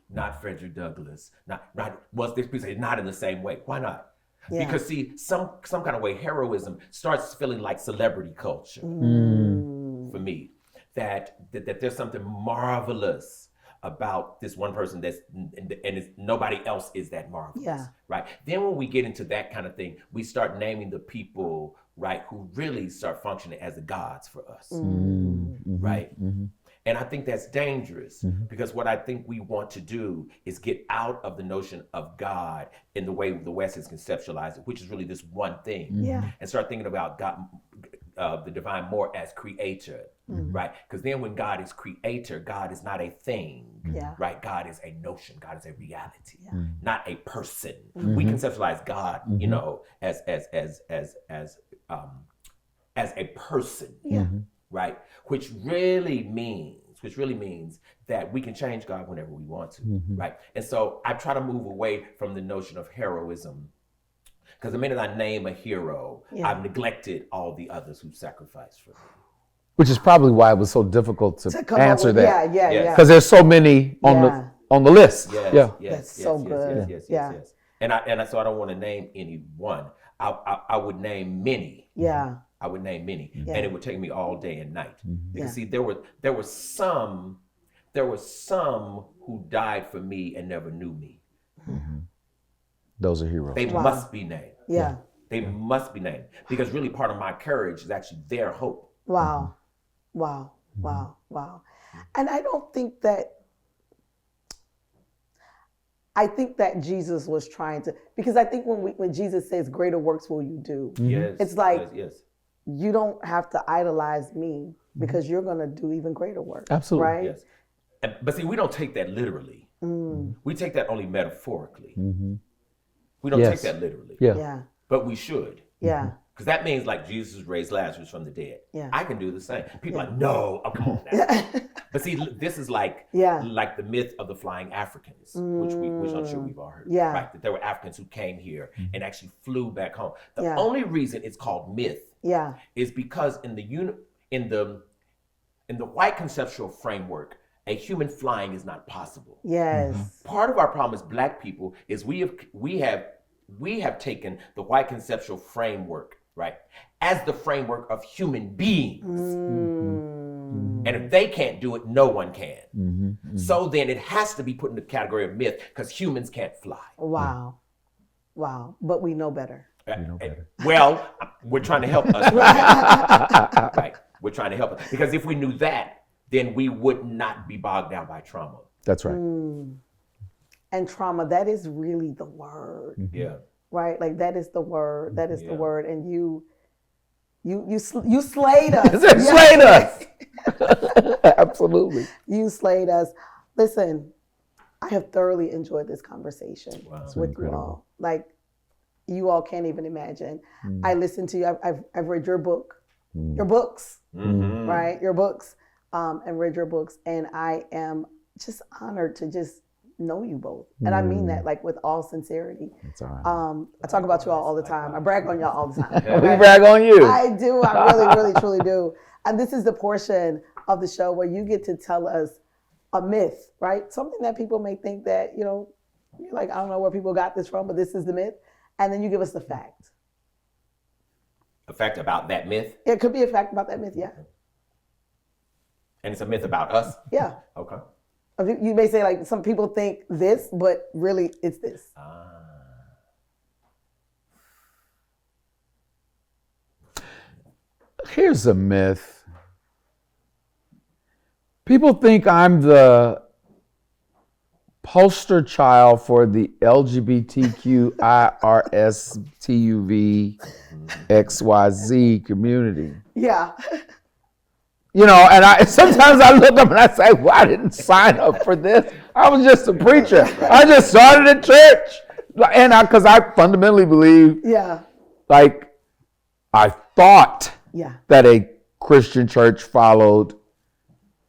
not Frederick Douglass, not there's people say not in the same way. Why not? Because see, some kind of way heroism starts feeling like celebrity culture for me. That there's something marvelous about this one person and nobody else is that marvelous, right? Then when we get into that kind of thing, we start naming the people, right, who really start functioning as the gods for us, right? And I think that's dangerous because what I think we want to do is get out of the notion of God in the way the West has conceptualized it, which is really this one thing, and start thinking about God, the divine more as creator, right? Because then when God is creator, God is not a thing, right? God is a notion, God is a reality, not a person. We conceptualize God, as a person, right? Which really means that we can change God whenever we want to, right? And so I try to move away from the notion of heroism, because the minute I name a hero, I've neglected all the others who sacrificed for me. which is probably why it was so difficult to come up answer with, that. yeah. Because there's so many on the list. Yes, That's so good. Yes. And so I don't want to name any one. I would name many. Yeah. I would name many, Yeah. and it would take me all day and night. Because see, there were some who died for me and never knew me. Those are heroes. They must be named. Yeah. They must be named, because really part of my courage is actually their hope. Wow. And I don't think that. I think that Jesus was trying to, because I think when Jesus says greater works will you do, Yes, it's like, yes. You don't have to idolize me because you're going to do even greater work. Absolutely. Right? Yes. But see, we don't take that literally. We take that only metaphorically. We don't take that literally. Yeah. But we should. Yeah. Because that means like Jesus raised Lazarus from the dead. Yeah. I can do the same. People are like, no, oh, come on now. But see, this is like the myth of the flying Africans, which I'm sure we've all heard. Yeah. Right? That there were Africans who came here and actually flew back home. The only reason it's called myth is because in the white conceptual framework, a human flying is not possible. Yes. Part of our problem as Black people is we have taken the white conceptual framework, right, as the framework of human beings. And if they can't do it, no one can. So then it has to be put in the category of myth because humans can't fly. Wow. But we know better. Well, we're trying to help us. Right. We're trying to help us. Because if we knew that, then we would not be bogged down by trauma. That's right. And trauma, that is really the word. Yeah. Right? Like that is the word. That is the word. And you slayed us. Slayed us. Absolutely. You slayed us. Listen, I have thoroughly enjoyed this conversation with you all. Like, you all can't even imagine. I listened to you. I've read your book, your books, right? Your books, and read your books. And I am just honored to just know you both. And I mean that like with all sincerity. That's all right. I talk about you all the time. I brag on y'all all the time. We brag on you. I do. I really, really, truly do. And this is the portion of the show where you get to tell us a myth, right? Something that people may think that, you're like, I don't know where people got this from, but this is the myth. And then you give us the fact. A fact about that myth? It could be a fact about that myth, yeah. And it's a myth about us? Yeah. Okay. You may say like some people think this, but really it's this. Here's a myth. People think I'm the poster child for the LGBTQIRSTUVXYZ community. Yeah. And sometimes I look up and I say, well, I didn't sign up for this. I was just a preacher. I just started a church. And because I fundamentally believe, like, I thought that a Christian church followed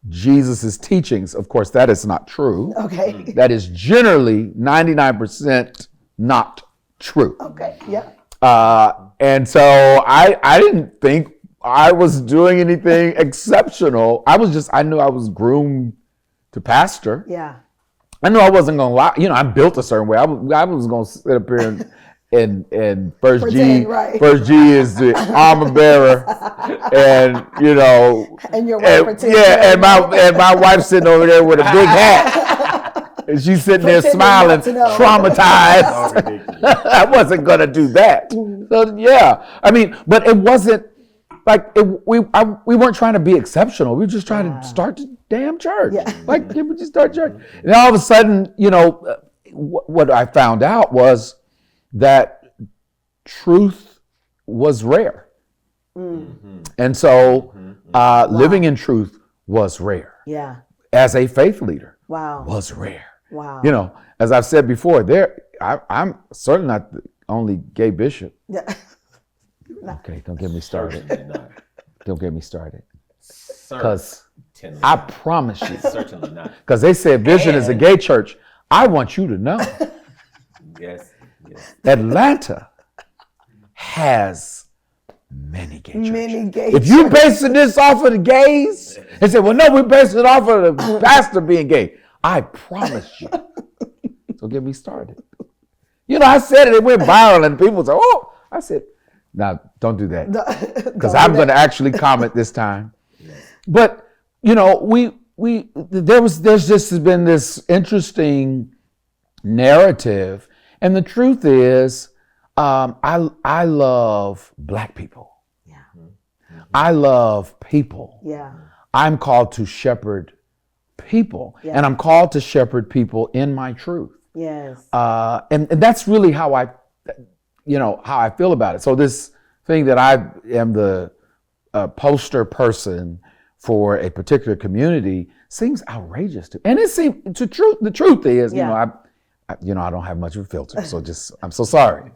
Jesus's teachings. Of course, that is not true. Okay. That is generally 99% not true. Okay, yeah. And so I didn't think I was doing anything exceptional. I knew I was groomed to pastor. Yeah. I knew I wasn't going to lie. I'm built a certain way. I was going to sit up here and first G, right. First G is the armor bearer, and and your wife and my wife's sitting over there with a big hat, and she's sitting there smiling, traumatized. I wasn't going to do that. So but it wasn't like we weren't trying to be exceptional. We were just trying to start the damn church. Yeah. Like we just start church, and all of a sudden, what I found out was that truth was rare. And so living in truth was rare. Yeah. As a faith leader was rare. Wow. As I've said before, I'm certainly not the only gay bishop. Yeah. Okay, don't get me started. Don't get me started. Because I promise you. Certainly not. Because they said Vision is a gay church. I want you to know. Yes. Atlanta has many gay churches. Many gay If you churches. basing this off of the gays and say, well, no, we're basing it off of the pastor being gay, I promise you. So get me started. You know, I said it went viral and people say, oh, I said, now don't do that. Because I'm going to actually comment this time. But, you know, there's just been this interesting narrative. And the truth is, I love Black people. Yeah. I love people. Yeah. I'm called to shepherd people. Yeah. And I'm called to shepherd people in my truth. Yes. And that's really how I feel about it. So this thing that I am the poster person for a particular community seems outrageous to, and it seems the truth is, Yeah. I don't have much of a filter, so I'm so sorry.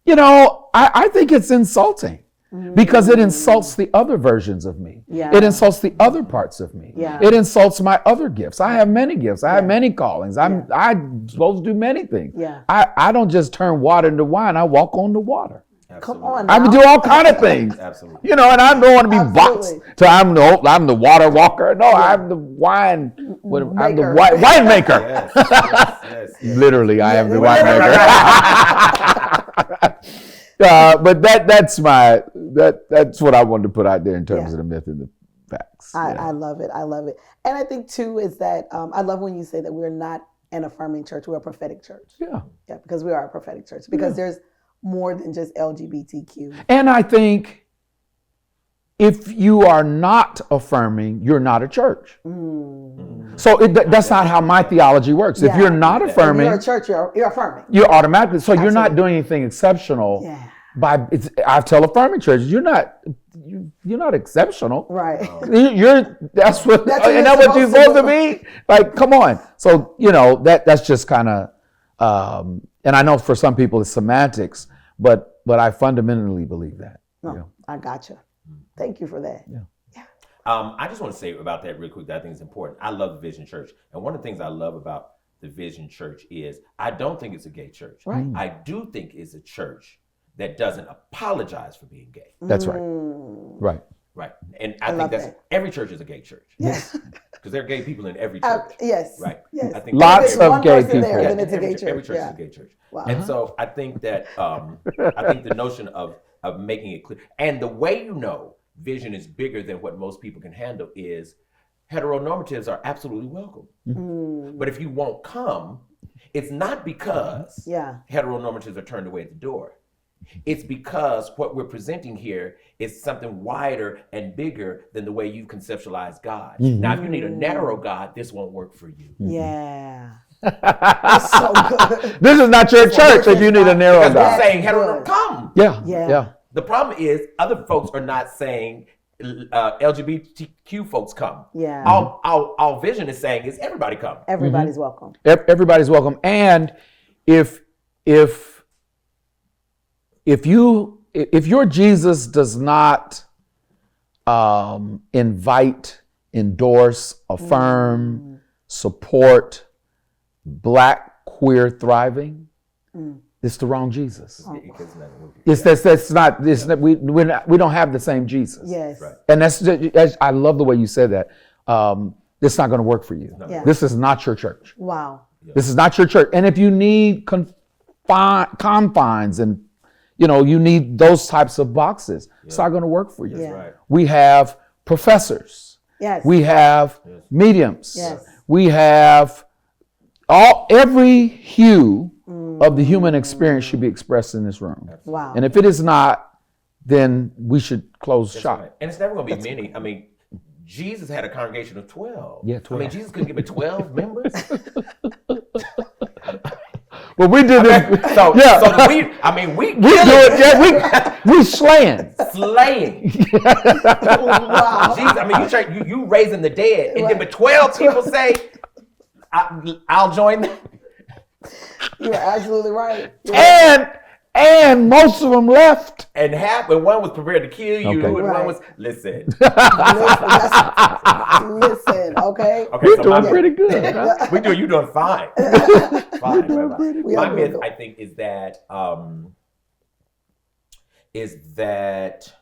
I think it's insulting. Because it insults the other versions of me. Yeah. It insults the other parts of me. Yeah. It insults my other gifts. I have many gifts. I have many callings. I'm supposed to do many things. Yeah. I don't just turn water into wine. I walk on the water. Come on I now. do all kind of things. Absolutely. And I don't want to be Absolutely. boxed to I'm the water walker. No, I'm the wine. I'm the Maker. wine maker. Yes. Literally, I am the wine maker. But that's what I wanted to put out there in terms of the myth and the facts. I love it. I love it. And I think too is that I love when you say that we're not an affirming church, we're a prophetic church. Yeah. Yeah, because we are a prophetic church. Because there's more than just LGBTQ. And I think if you are not affirming, you're not a church. So that's not how my theology works. If Yeah. you're not affirming, If you're a church, you're affirming. you're automatically. So you're not Absolutely. doing anything exceptional. Yeah. I tell affirming churches, you're not exceptional. Right. That's what That's what and you're that's what you're supposed supposed to to be. Like, come on. So that's just kind of. And I know for some people it's semantics, but I fundamentally believe that. No, I gotcha. Thank you for that. Yeah. I just want to say about that real quick that I think is important. I love the Vision Church. And one of the things I love about the Vision Church is I don't think it's a gay church. Right. I do think it's a church that doesn't apologize for being gay. That's right. Right. Right. And I think love that's that. every church is a gay church. Yes. Because there are gay people in every church. Yes. Right. Yes. I think Lots If of there's one gay person there, people. then it's a gay Every church. church Yeah. is a gay church. Wow. And so I think that I think the notion of making it clear, and the way Vision is bigger than what most people can handle is heteronormatives are absolutely welcome. But if you won't come, it's not because heteronormatives are turned away at the door. It's because what we're presenting here is something wider and bigger than the way you conceptualize God. Now, if you need a narrow God, this won't work for you. Yeah. That's so good. This is not your church if you need a narrow Because we're God. saying heteronormative, come. Yeah. The problem is other folks are not saying LGBTQ folks come. Yeah. All Vision is saying is everybody come. Everybody's welcome. Everybody's welcome. And if your Jesus does not invite, endorse, affirm, support Black queer thriving, it's the wrong Jesus. We don't have the same Jesus. Yes. Right. And I love the way you said that. It's not going to work for you. Yeah. This is not your church. Wow. This is not your church. And if you need confines and you need those types of boxes, it's not going to work for you. Yeah. Right. We have professors. Yes. We have mediums. Yes. We have every hue of the human experience should be expressed in this room. Wow. And if it is not, then we should close shop. Right. And it's never going to be many. I mean, Jesus had a congregation of 12. Yeah, 12. I mean, Jesus couldn't give it 12 members. Well, we did it. So we do it. Yeah, we slaying. Slaying. Wow. Jesus, I mean, you raising the dead, and then but 12 people say, I'll join them. You're absolutely right. And most of them left. And one was prepared to kill you, and Right. one was listen. Listen, okay? We're doing pretty good. Huh? You're doing fine. Fine. We My are myth, good. I think, is that is that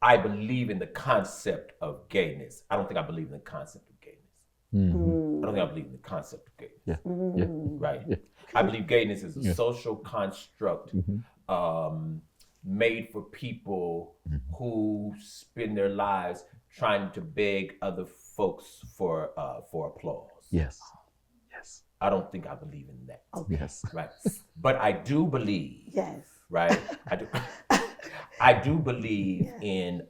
I believe in the concept of gayness. I don't think I believe in the concept of gayness. Mm-hmm. I don't think I believe in the concept of gayness. Yeah. Yeah. Right. Yeah. I believe gayness is a Yeah. social construct Mm-hmm. made for people who spend their lives trying to beg other folks for applause. Yes. Yes. I don't think I believe in that. Yes. Right. But I do believe. Yes. Right. I do believe in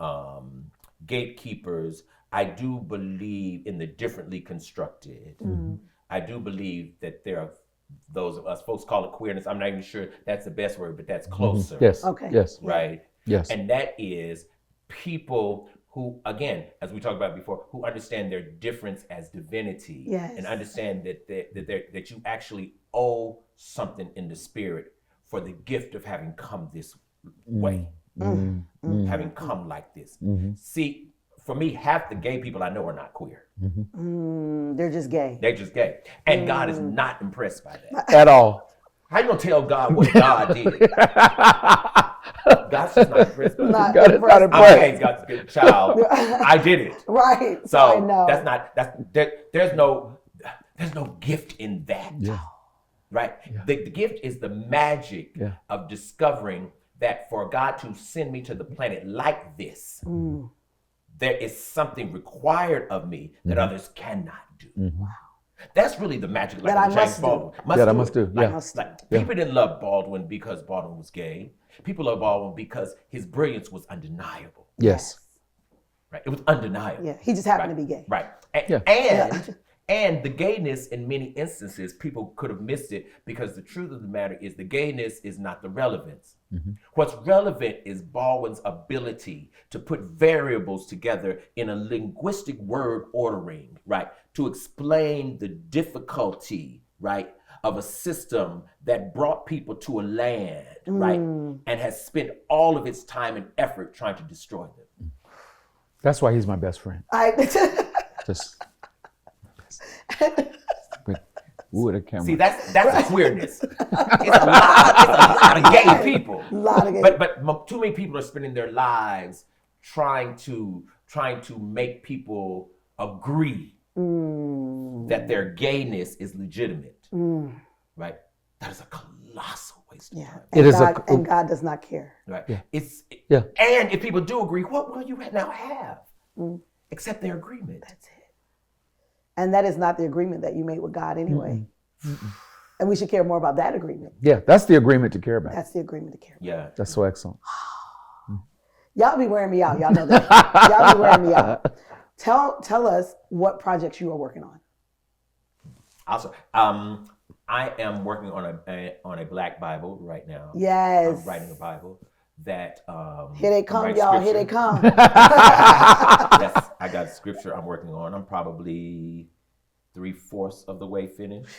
gatekeepers. I do believe in the differently constructed. I do believe that there are those of us, folks call it queerness. I'm not even sure that's the best word, but that's closer. Yes. Okay. Yes. Right. Yes. And that is people who, again, as we talked about before, who understand their difference as divinity. Yes. And understand that you actually owe something in the spirit for the gift of having come this way. Having come like this. See, for me, half the gay people I know are not queer. They're just gay. They're just gay. And God is not impressed by that. At all. How you gonna tell God what God did? God's just not impressed by that. God is not I'm impressed. gay, God's good child. I did it. Right. I So know. there's no gift in that. Yeah. Right? Yeah. The gift is the magic of discovering that for God to send me to the planet like this, there is something required of me that others cannot do. Mm-hmm. That's really the magic. Like That I James must do. Baldwin. I must do. Like, Yeah. like, people didn't love Baldwin because Baldwin was gay. People love Baldwin because his brilliance was undeniable. Yes. Right? It was undeniable. Yeah. He just happened to be gay. Right. And the gayness, in many instances, people could have missed it because the truth of the matter is the gayness is not the relevance. What's relevant is Baldwin's ability to put variables together in a linguistic word ordering, right? To explain the difficulty, right, of a system that brought people to a land, right, and has spent all of its time and effort trying to destroy them. That's why he's my best friend. Just. Ooh, the camera. See, that's a queerness. It's a lot of gay people. But too many people are spending their lives trying to make people agree that their gayness is legitimate. Right? That is a colossal waste of time. It is and God does not care. Right. Yeah. And if people do agree, what will you now have? Except their agreement. That's it. And that is not the agreement that you made with God anyway. And we should care more about that agreement. Yeah, that's the agreement to care about. That's the agreement to care about. Yeah. That's so excellent. Y'all be wearing me out. Y'all know that. Y'all be wearing me out. Tell us what projects you are working on. Also, I am working on a Black Bible right now. Yes. I'm writing a Bible that here they come, y'all. Here they come. Yes, I got scripture I'm working on. I'm probably 3/4 of the way finished.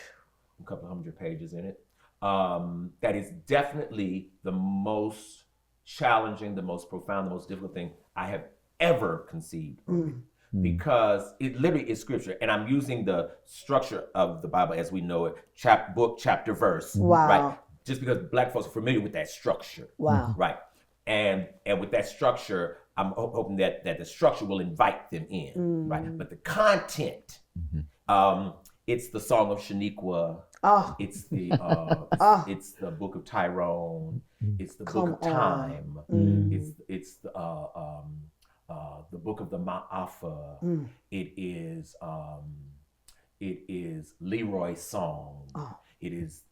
A couple hundred pages in it. That is definitely the most challenging, the most profound, the most difficult thing I have ever conceived. Because it literally is scripture, and I'm using the structure of the Bible as we know it, book, chapter, verse. Wow. Right? Just because Black folks are familiar with that structure. Wow. Right. And with that structure, I'm hoping that the structure will invite them in. Right. But the content, it's the Song of Shaniqua. Oh. It's the it's the Book of Tyrone. It's the Book of Time. It's the Book of the Ma'afa. It is Leroy's song. It is,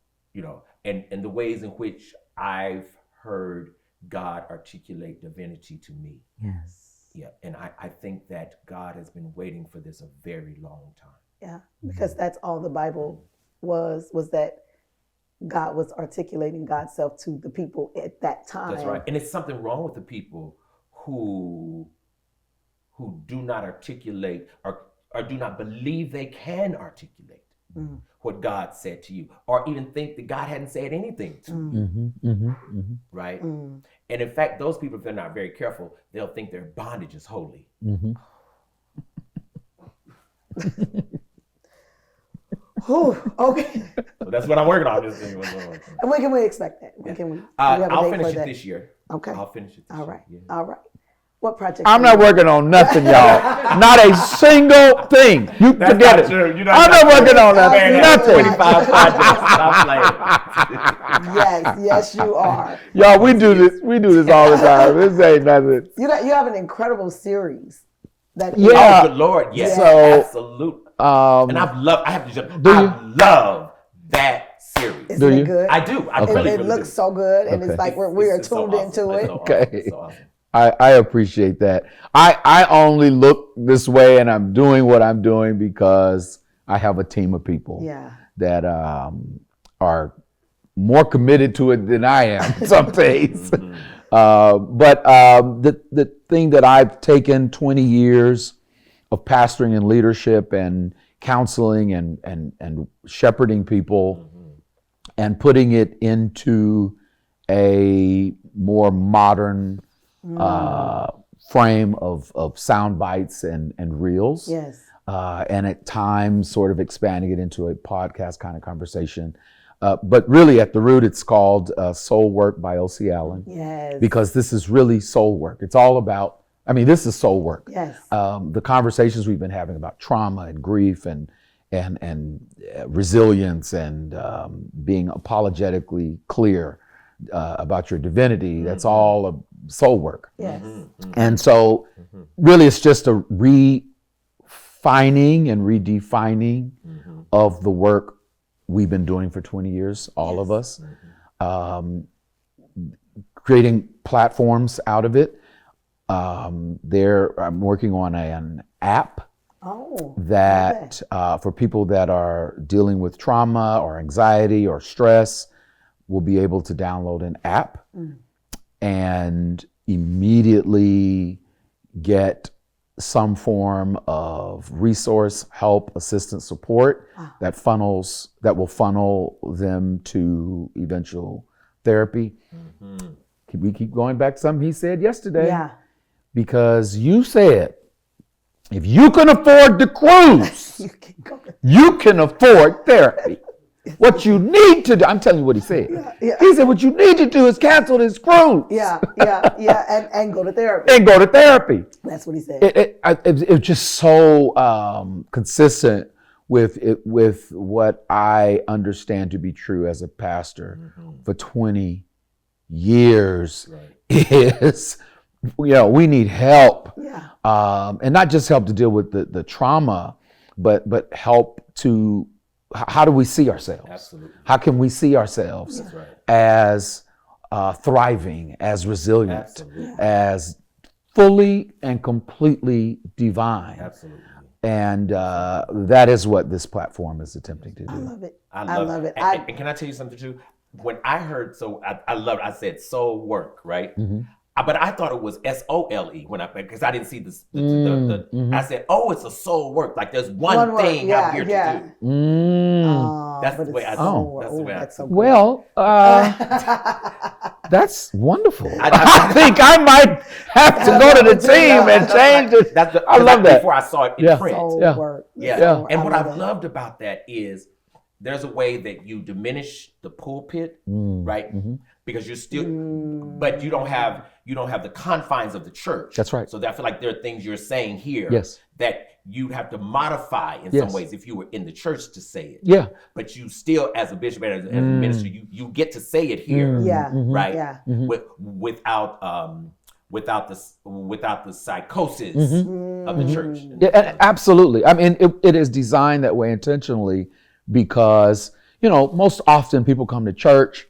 and the ways in which I've heard God articulate divinity to me. Yes. Yeah, and I think that God has been waiting for this a very long time. Yeah, because that's all the Bible was that God was articulating God's self to the people at that time. That's right. And it's something wrong with the people who do not articulate or do not believe they can articulate what God said to you, or even think that God hadn't said anything to you. Right? And in fact, those people, if they're not very careful, they'll think their bondage is holy. Okay. So That's what I'm working on. This thing. And when can we expect that? When can we? I'll finish it this year. Okay. I'll finish it this All year. right. Yeah. All right. What project? I'm not working on nothing, y'all. Not a single thing. You That's forget not it. true. You're I'm not working on Man, nothing. 25 projects. Stop playing. Yes, you are. Y'all, we do this all the time. This ain't nothing. You have an incredible series. That Yeah. Oh, good Lord. Yes. So, absolutely. And I have to jump. Do you? I love that series. Isn't it good? I do. I Okay. really, It really looks do. so good, and Okay. it's like we are It's so tuned awesome. into It's it. so awesome. Okay. It's so awesome. I appreciate that. I only look this way, and I'm doing what I'm doing because I have a team of people Yeah. that are more committed to it than I am some days. But the thing that I've taken 20 years of pastoring and leadership and counseling and shepherding people and putting it into a more modern frame of sound bites and reels. Yes. And at times sort of expanding it into a podcast kind of conversation. But really at the root, it's called Soul Work by O.C. Allen. Yes. Because this is really soul work. It's all about, this is soul work. Yes. The conversations we've been having about trauma and grief and resilience and being apologetically clear about your divinity, that's all a soul work. Yes. And so really it's just a refining and redefining of the work we've been doing for 20 years, all of us, creating platforms out of it. I'm working on an app that for people that are dealing with trauma or anxiety or stress will be able to download an app and immediately get some form of resource, help, assistance, support that will funnel them to eventual therapy. We keep going back to something he said yesterday. Yeah. Because you said, if you can afford the cruise, you can afford therapy. What you need to do, I'm telling you what he said. Yeah. He said, what you need to do is cancel this cruise. Yeah, and go to therapy. And go to therapy. That's what he said. It's just so consistent with what I understand to be true as a pastor for 20 years is, we need help. Yeah. And not just help to deal with the trauma, but help to, how do we see ourselves? Absolutely. How can we see ourselves as thriving, as resilient, as fully and completely divine? Absolutely. And that is what this platform is attempting to do. I love it. I love it. And can I tell you something too? When I heard, I love it. I said soul work, right? But I thought it was S-O-L-E because I didn't see I said, it's a soul work. Like there's one thing I'm here to do. That's the way I thought. That's the way I thought. Well, that's wonderful. I think I might have to go to the team and change it. I love that. Before I saw it in print. Soul work. Yeah. And what I've loved about that is there's a way that you diminish the pulpit, right? Because you're still, but you don't have the confines of the church. That's right. So I feel like there are things you're saying here that you have to modify in some ways if you were in the church to say it. Yeah. But you still, as a bishop and as a minister, you get to say it here, right? Yeah. Without the psychosis of the church. Yeah, absolutely. It is designed that way intentionally because, most often people come to church,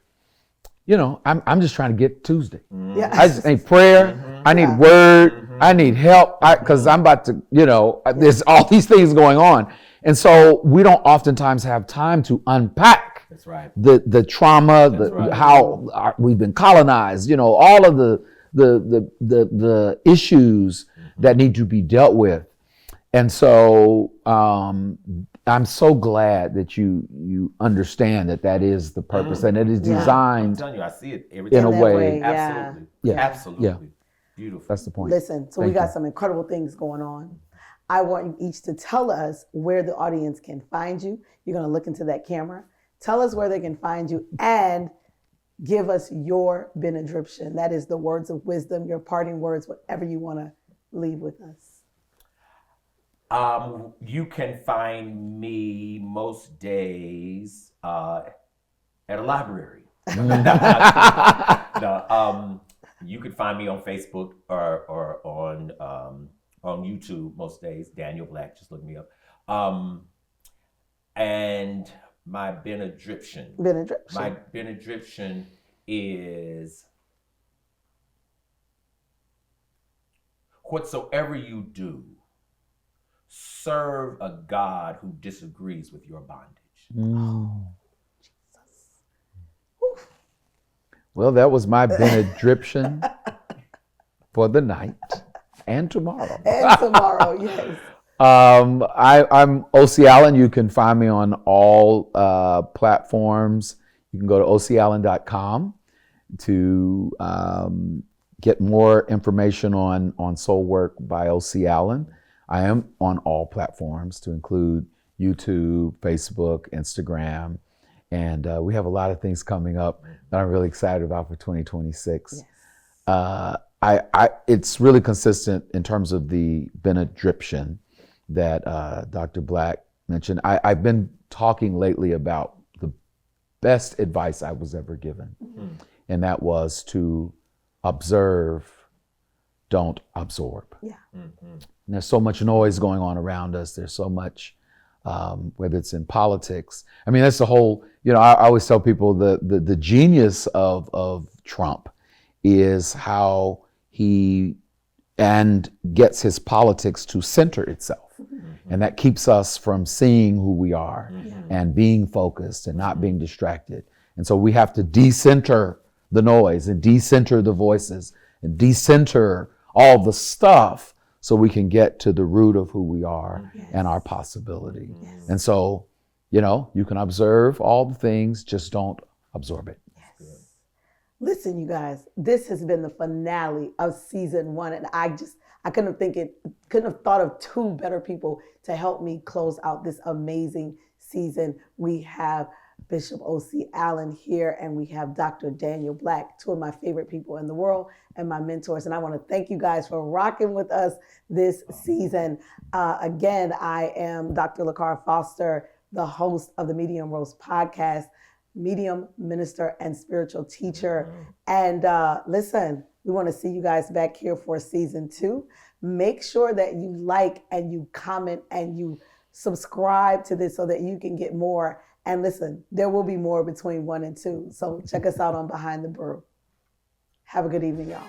I'm just trying to get Tuesday. Yeah. I just need prayer. I need word. I need help because I'm about to, there's all these things going on. And so we don't oftentimes have time to unpack That's right. the trauma, how we've been colonized, all of the issues that need to be dealt with. And so I'm so glad that you understand that is the purpose and it is designed. I'm telling you, I see it every in time. a way. Absolutely. Yeah. Absolutely. Yeah. Beautiful. That's the point. Listen, so Thank we got you. some incredible things going on. I want you each to tell us where the audience can find you. You're going to look into that camera. Tell us where they can find you and give us your benediction. That is the words of wisdom, your parting words, whatever you want to leave with us. You can find me most days at a library. No, you can find me on Facebook or on YouTube most days. Daniel Black, just look me up. And my benediction. My benediction is whatsoever you do, serve a God who disagrees with your bondage. Oh, Jesus. Well, that was my benediction for the night and tomorrow. And tomorrow, yes. I'm O.C. Allen. You can find me on all platforms. You can go to ocallen.com to get more information on Soul Work by O.C. Allen. I am on all platforms to include YouTube, Facebook, Instagram, and we have a lot of things coming up that I'm really excited about for 2026. Yes. It's really consistent in terms of the benediction that Dr. Black mentioned. I've been talking lately about the best advice I was ever given, and that was to observe, don't absorb. Yeah. And there's so much noise going on around us. There's so much, whether it's in politics. I mean, that's the whole, I always tell people the genius of Trump is how he gets his politics to center itself. And that keeps us from seeing who we are and being focused and not being distracted. And so we have to decenter the noise and decenter the voices and decenter all the stuff so we can get to the root of who we are and our possibility. Yes. And so, you can observe all the things, just don't absorb it. Yes. Listen, you guys, this has been the finale of season 1, and I couldn't have thought of 2 better people to help me close out this amazing season. We have Bishop O.C. Allen here, and we have Dr. Daniel Black, 2 of my favorite people in the world and my mentors. And I want to thank you guys for rocking with us this season. Again, I am Dr. Lakara Foster, the host of the Medium Roast podcast, medium, minister, and spiritual teacher. And listen, we want to see you guys back here for season 2. Make sure that you like and you comment and you subscribe to this so that you can get more. And listen, there will be more between 1 and 2. So check us out on Behind the Brew. Have a good evening, y'all.